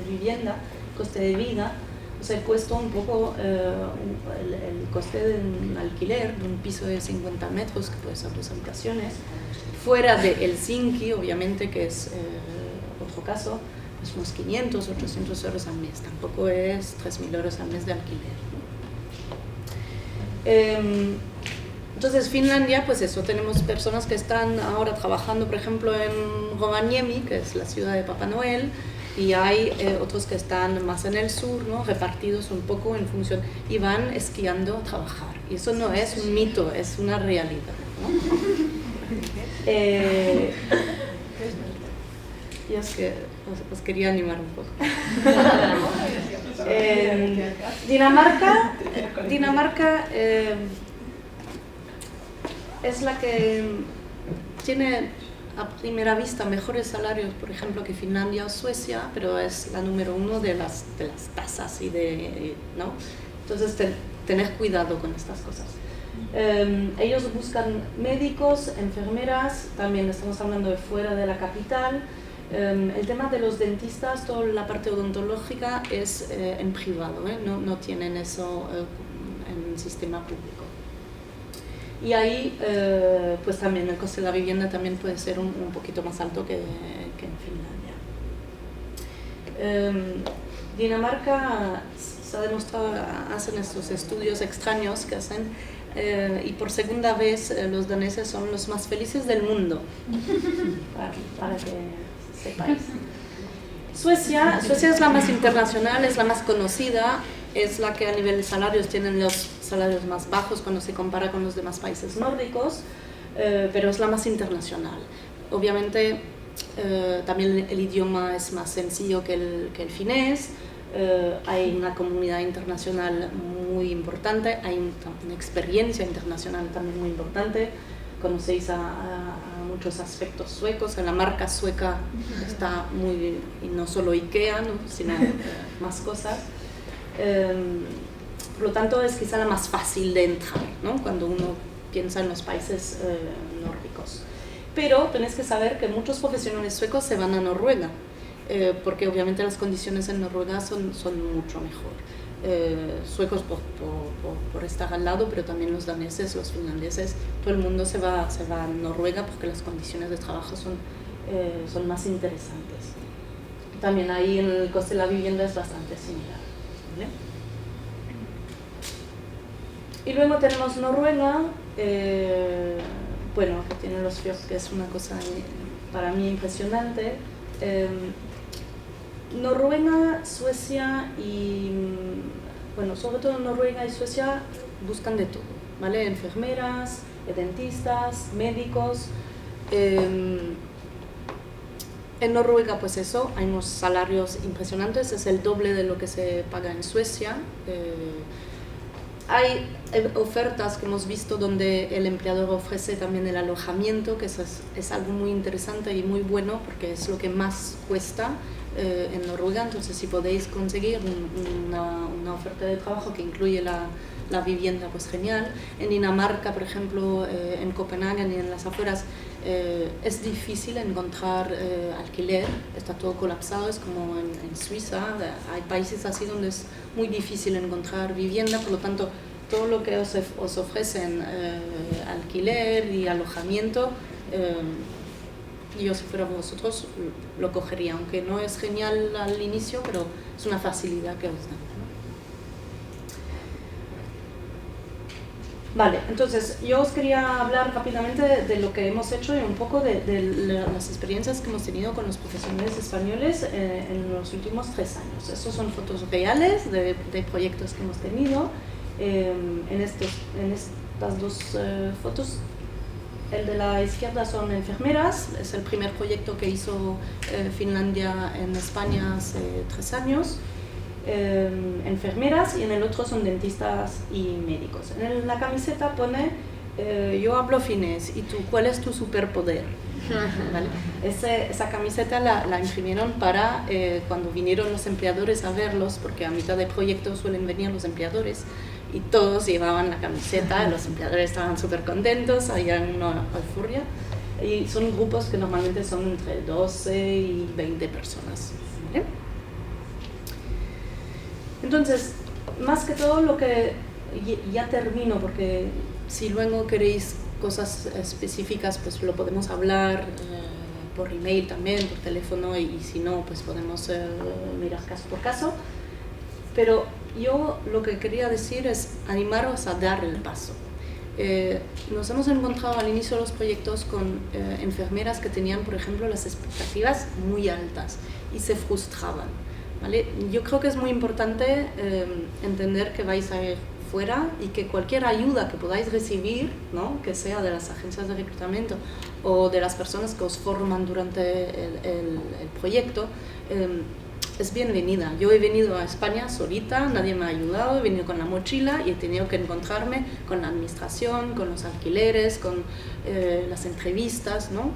vivienda, coste de vida, os he puesto un poco el coste de un alquiler de un piso de 50 metros, que puede ser 2 habitaciones, fuera de Helsinki, obviamente, que es otro caso, es unos 500, 800 euros al mes, tampoco es 3.000 euros al mes de alquiler, ¿no? Entonces Finlandia, pues eso, tenemos personas que están ahora trabajando, por ejemplo, en Rovaniemi, que es la ciudad de Papá Noel, y hay otros que están más en el sur, ¿no? Repartidos un poco en función, y van esquiando a trabajar. Y eso no es un mito, es una realidad, ¿no? Y es que os quería animar un poco. Dinamarca es la que tiene a primera vista mejores salarios, por ejemplo, que Finlandia o Suecia, pero es la número 1 de las tasas ¿no? Entonces tened cuidado con estas cosas. Ellos buscan médicos, enfermeras, también estamos hablando de fuera de la capital. El tema de los dentistas, toda la parte odontológica es en privado, no tienen eso en el sistema público. Y ahí, pues también el coste de la vivienda también puede ser un poquito más alto que en Finlandia. Dinamarca se ha demostrado, hacen estos estudios extraños que hacen, y por segunda vez los daneses son los más felices del mundo, para que sepáis. Suecia es la más internacional, es la más conocida, es la que a nivel de salarios tienen los salarios más bajos cuando se compara con los demás países nórdicos, pero es la más internacional. Obviamente también el idioma es más sencillo que el finés, hay una comunidad internacional muy importante, hay una experiencia internacional también muy importante. Conocéis a muchos aspectos suecos, en la marca sueca está muy, y no solo IKEA, ¿no? Sino más cosas. Por lo tanto es quizá la más fácil de entrar, ¿no? Cuando uno piensa en los países nórdicos. Pero tenéis que saber que muchos profesionales suecos se van a Noruega, porque obviamente las condiciones en Noruega son mucho mejor. Suecos por estar al lado, pero también los daneses, los finlandeses, todo el mundo se va a Noruega porque las condiciones de trabajo son más interesantes. También ahí el coste de la vivienda es bastante similar, ¿vale? Y luego tenemos Noruega, bueno, que tiene los fjords, que es una cosa para mí impresionante. Noruega, Suecia y, bueno, sobre todo Noruega y Suecia buscan de todo, ¿vale? Enfermeras, dentistas, médicos. En Noruega, pues eso, hay unos salarios impresionantes, es el doble de lo que se paga en Suecia. Hay ofertas que hemos visto donde el empleador ofrece también el alojamiento, que eso es algo muy interesante y muy bueno porque es lo que más cuesta en Noruega. Entonces si podéis conseguir una oferta de trabajo que incluye la vivienda, pues genial. En Dinamarca, por ejemplo, en Copenhague y en las afueras, es difícil encontrar alquiler, está todo colapsado, es como en Suiza, hay países así donde es muy difícil encontrar vivienda, por lo tanto todo lo que os ofrecen alquiler y alojamiento yo si fuera vosotros lo cogería, aunque no es genial al inicio, pero es una facilidad que os da, ¿no? Vale, entonces yo os quería hablar rápidamente de lo que hemos hecho y un poco de las experiencias que hemos tenido con los profesionales españoles en los últimos 3 años. Estos son fotos reales de proyectos que hemos tenido. En estas dos fotos, el de la izquierda son enfermeras, es el primer proyecto que hizo Finlandia en España hace 3 años. Enfermeras, y en el otro son dentistas y médicos. En la camiseta pone yo hablo finés y tú, ¿cuál es tu superpoder? ¿Vale? Esa camiseta la imprimieron para cuando vinieron los empleadores a verlos, porque a mitad de proyecto suelen venir los empleadores y todos llevaban la camiseta, los empleadores estaban súper contentos, había una euforia, y son grupos que normalmente son entre 12 y 20 personas, ¿vale? Entonces, más que todo lo que ya termino, porque si luego queréis cosas específicas, pues lo podemos hablar por email también, por teléfono, y si no, pues podemos mirar caso por caso. Pero yo lo que quería decir es animaros a dar el paso. Nos hemos encontrado al inicio de los proyectos con enfermeras que tenían, por ejemplo, las expectativas muy altas y se frustraban. ¿Vale? Yo creo que es muy importante entender que vais a ir fuera y que cualquier ayuda que podáis recibir, ¿no? Que sea de las agencias de reclutamiento o de las personas que os forman durante el proyecto, es bienvenida. Yo he venido a España solita, nadie me ha ayudado, he venido con la mochila y he tenido que encontrarme con la administración, con los alquileres, con las entrevistas, ¿no?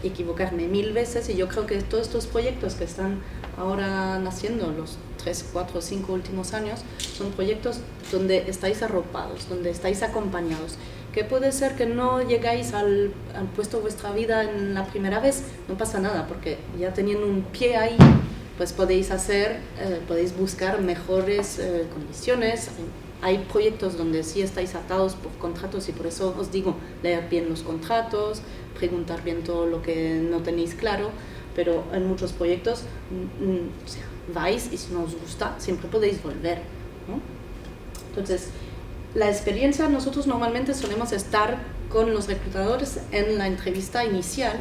Equivocarme 1000 veces, y yo creo que todos estos proyectos que están ahora naciendo, los 3, 4, 5 últimos años, son proyectos donde estáis arropados, donde estáis acompañados. Que puede ser que no llegáis al puesto de vuestra vida en la primera vez, no pasa nada, porque ya teniendo un pie ahí, pues podéis buscar mejores condiciones. Hay proyectos donde sí estáis atados por contratos, y por eso os digo, leer bien los contratos, preguntar bien todo lo que no tenéis claro, pero en muchos proyectos o sea, vais, y si no os gusta, siempre podéis volver, ¿no? Entonces, la experiencia, nosotros normalmente solemos estar con los reclutadores en la entrevista inicial,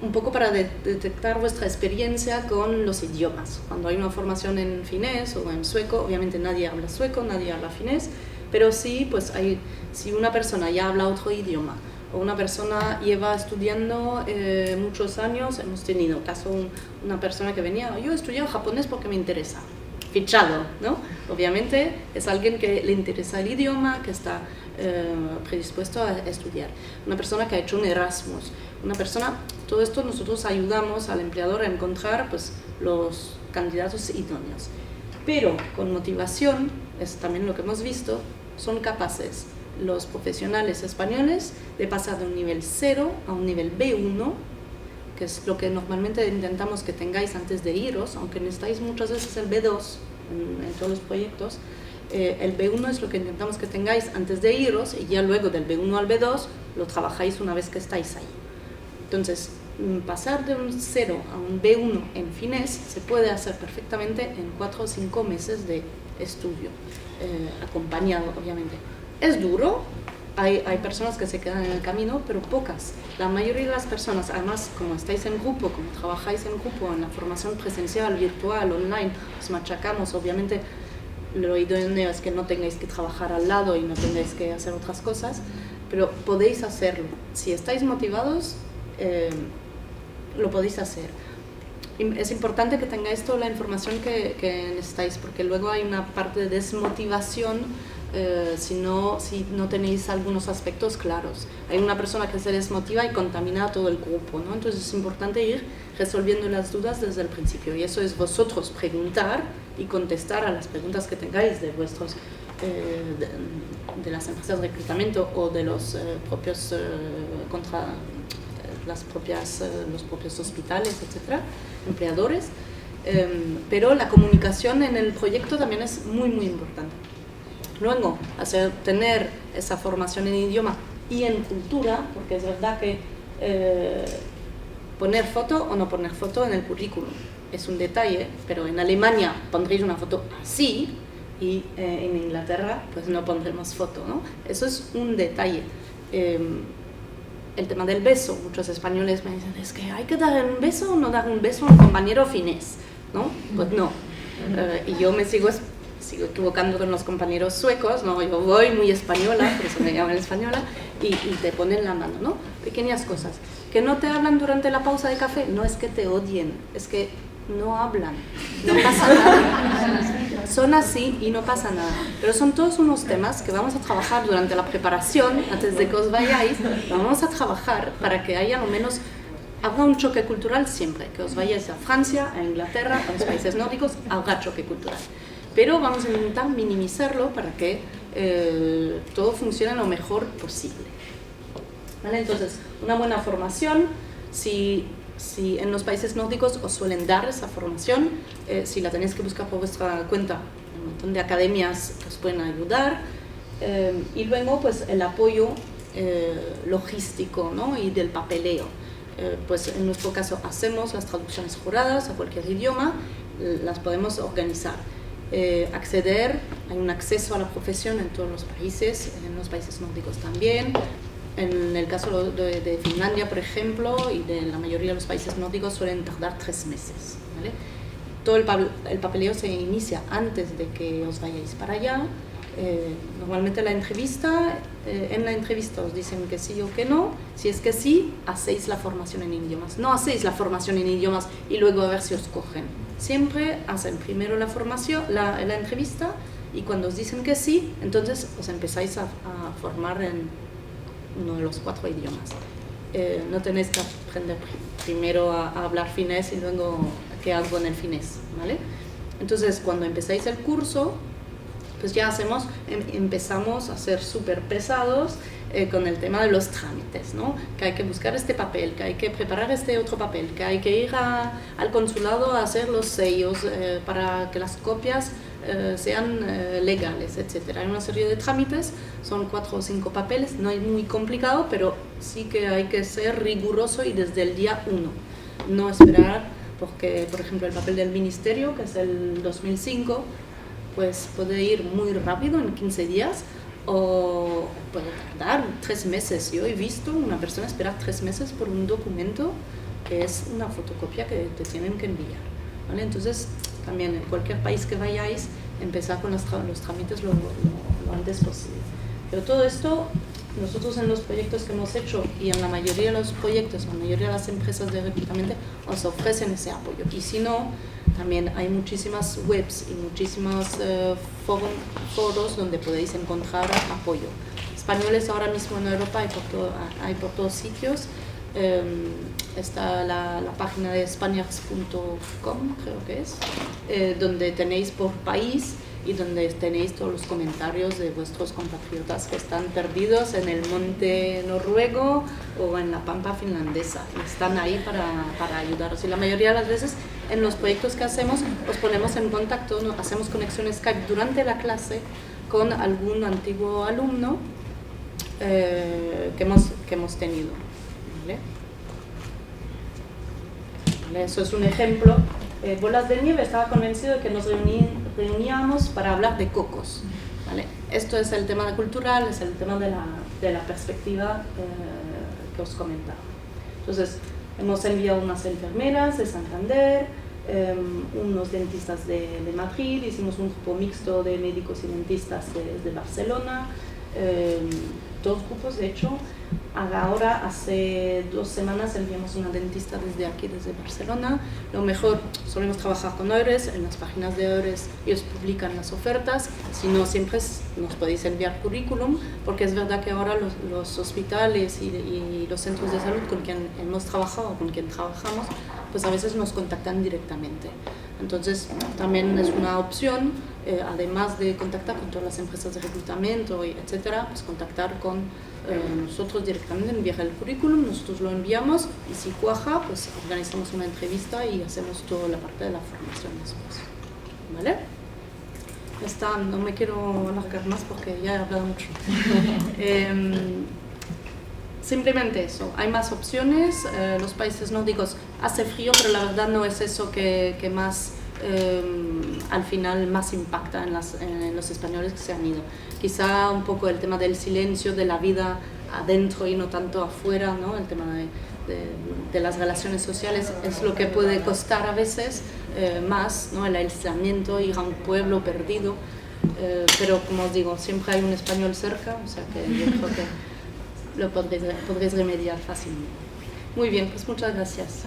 un poco para detectar vuestra experiencia con los idiomas. Cuando hay una formación en finés o en sueco, obviamente nadie habla sueco, nadie habla finés, pero sí, pues si una persona ya habla otro idioma, o una persona lleva estudiando muchos años, hemos tenido caso una persona que venía, yo he estudiado japonés porque me interesa, fichado, ¿no? Obviamente es alguien que le interesa el idioma, que está predispuesto a estudiar. Una persona que ha hecho un Erasmus, todo esto nosotros ayudamos al empleador a encontrar, pues, los candidatos idóneos. Pero con motivación, es también lo que hemos visto, son capaces los profesionales españoles de pasar de un nivel 0 a un nivel B1, que es lo que normalmente intentamos que tengáis antes de iros, aunque necesitáis muchas veces el B2 en todos los proyectos. El B1 es lo que intentamos que tengáis antes de iros, y ya luego del B1 al B2 lo trabajáis una vez que estáis ahí. Entonces, pasar de un 0 a un B1 en finés se puede hacer perfectamente en 4 o 5 meses de estudio, acompañado, obviamente. Es duro, hay personas que se quedan en el camino, pero pocas. La mayoría de las personas, además, como estáis en grupo, como trabajáis en grupo, en la formación presencial, virtual, online, os machacamos. Obviamente, lo idóneo es que no tengáis que trabajar al lado y no tengáis que hacer otras cosas, pero podéis hacerlo. Si estáis motivados, lo podéis hacer. Es importante que tengáis toda la información que necesitáis, porque luego hay una parte de desmotivación si no tenéis algunos aspectos claros. Hay una persona que se desmotiva y contamina a todo el grupo, ¿no? Entonces es importante ir resolviendo las dudas desde el principio, y eso es vosotros preguntar y contestar a las preguntas que tengáis de vuestros de las empresas de reclutamiento o de los propios los propios hospitales, etcétera, empleadores, pero la comunicación en el proyecto también es muy, muy importante. Luego, tener esa formación en idioma y en cultura, porque es verdad que poner foto o no poner foto en el currículum. Es un detalle, pero en Alemania pondréis una foto así y en Inglaterra pues no pondremos foto, ¿no? Eso es un detalle. El tema del beso, muchos españoles me dicen, es que hay que dar un beso o no dar un beso a un compañero finés, ¿no? Pues no. Y yo me sigo equivocando con los compañeros suecos, ¿no? Yo voy muy española, por eso me llaman española, y te ponen la mano, ¿no? Pequeñas cosas. Que no te hablan durante la pausa de café, no es que te odien, es que no hablan, no pasa nada. Son así y no pasa nada. Pero son todos unos temas que vamos a trabajar durante la preparación, antes de que os vayáis, vamos a trabajar para que haya al menos, habrá un choque cultural siempre, que os vayáis a Francia, a Inglaterra, a los países nórdicos, habrá choque cultural. Pero vamos a intentar minimizarlo para que todo funcione lo mejor posible. ¿Vale? Entonces, una buena formación, si en los países nórdicos os suelen dar esa formación, si la tenéis que buscar por vuestra cuenta, un montón de academias que os pueden ayudar, y luego pues el apoyo logístico, ¿no? Y del papeleo. Pues en nuestro caso hacemos las traducciones juradas a cualquier idioma, las podemos organizar. Acceder, hay un acceso a la profesión en todos los países, en los países nórdicos también. En el caso de Finlandia, por ejemplo, y de la mayoría de los países nórdicos suelen tardar 3 meses, ¿vale? Todo el papeleo se inicia antes de que os vayáis para allá. Normalmente en la entrevista os dicen que sí o que no. Si es que sí, hacéis la formación en idiomas. No hacéis la formación en idiomas y luego a ver si os cogen. Siempre hacen primero la formación, la entrevista, y cuando os dicen que sí, entonces os empezáis a formar en uno de los 4 idiomas. No tenéis que aprender primero a hablar finés y luego qué hago en el finés, ¿vale? Entonces, cuando empezáis el curso, pues ya empezamos a ser súper pesados con el tema de los trámites, ¿no? Que hay que buscar este papel, que hay que preparar este otro papel, que hay que ir al consulado a hacer los sellos para que las copias sean legales, etc. Hay una serie de trámites, son 4 o 5 papeles, no es muy complicado, pero sí que hay que ser riguroso y desde el día 1, no esperar, porque por ejemplo el papel del ministerio, que es el 2005, pues puede ir muy rápido en 15 días o puede tardar 3 meses. Yo he visto una persona esperar 3 meses por un documento que es una fotocopia que te tienen que enviar, ¿vale? Entonces, también en cualquier país que vayáis, empezar con los trámites lo antes posible. Pero todo esto, nosotros en los proyectos que hemos hecho y en la mayoría de los proyectos, la mayoría de las empresas de reclutamiento os ofrecen ese apoyo. Y si no, también hay muchísimas webs y muchísimos foros donde podéis encontrar apoyo. Españoles ahora mismo en Europa hay por todos sitios. Está la página de spaniards.com, creo que es, donde tenéis por país y donde tenéis todos los comentarios de vuestros compatriotas que están perdidos en el monte noruego o en la pampa finlandesa. Están ahí para ayudaros. Y la mayoría de las veces en los proyectos que hacemos os ponemos en contacto, ¿no? Hacemos conexión Skype durante la clase con algún antiguo alumno que hemos tenido, ¿vale? Eso es un ejemplo. Bolas de Nieve estaba convencido de que nos reuníamos para hablar de cocos, ¿vale? Esto es el tema cultural, es el tema de la perspectiva que os comentaba. Entonces, hemos enviado unas enfermeras de Santander, unos dentistas de Madrid, hicimos un grupo mixto de médicos y dentistas de Barcelona, 2 grupos de hecho. Ahora, hace 2 semanas enviamos una dentista desde aquí, desde Barcelona. Lo mejor, solemos trabajar con EURES, en las páginas de EURES ellos publican las ofertas, si no siempre nos podéis enviar currículum, porque es verdad que ahora los hospitales y los centros de salud con quien hemos trabajado, con quien trabajamos, pues a veces nos contactan directamente. Entonces también es una opción, además de contactar con todas las empresas de reclutamiento, etcétera, pues contactar con nosotros directamente, enviar el currículum, nosotros lo enviamos y si cuaja, pues organizamos una entrevista y hacemos toda la parte de la formación después, ¿vale? No me quiero alargar más porque ya he hablado mucho. simplemente eso, hay más opciones, los países nórdicos hace frío, pero la verdad no es eso que más, al final, más impacta en los españoles que se han ido. Quizá un poco el tema del silencio, de la vida adentro y no tanto afuera, ¿no? El tema de las relaciones sociales es lo que puede costar a veces más, ¿no? El aislamiento, ir a un pueblo perdido, pero como os digo, siempre hay un español cerca, o sea que yo creo que lo podréis remediar fácilmente. Muy bien, pues muchas gracias.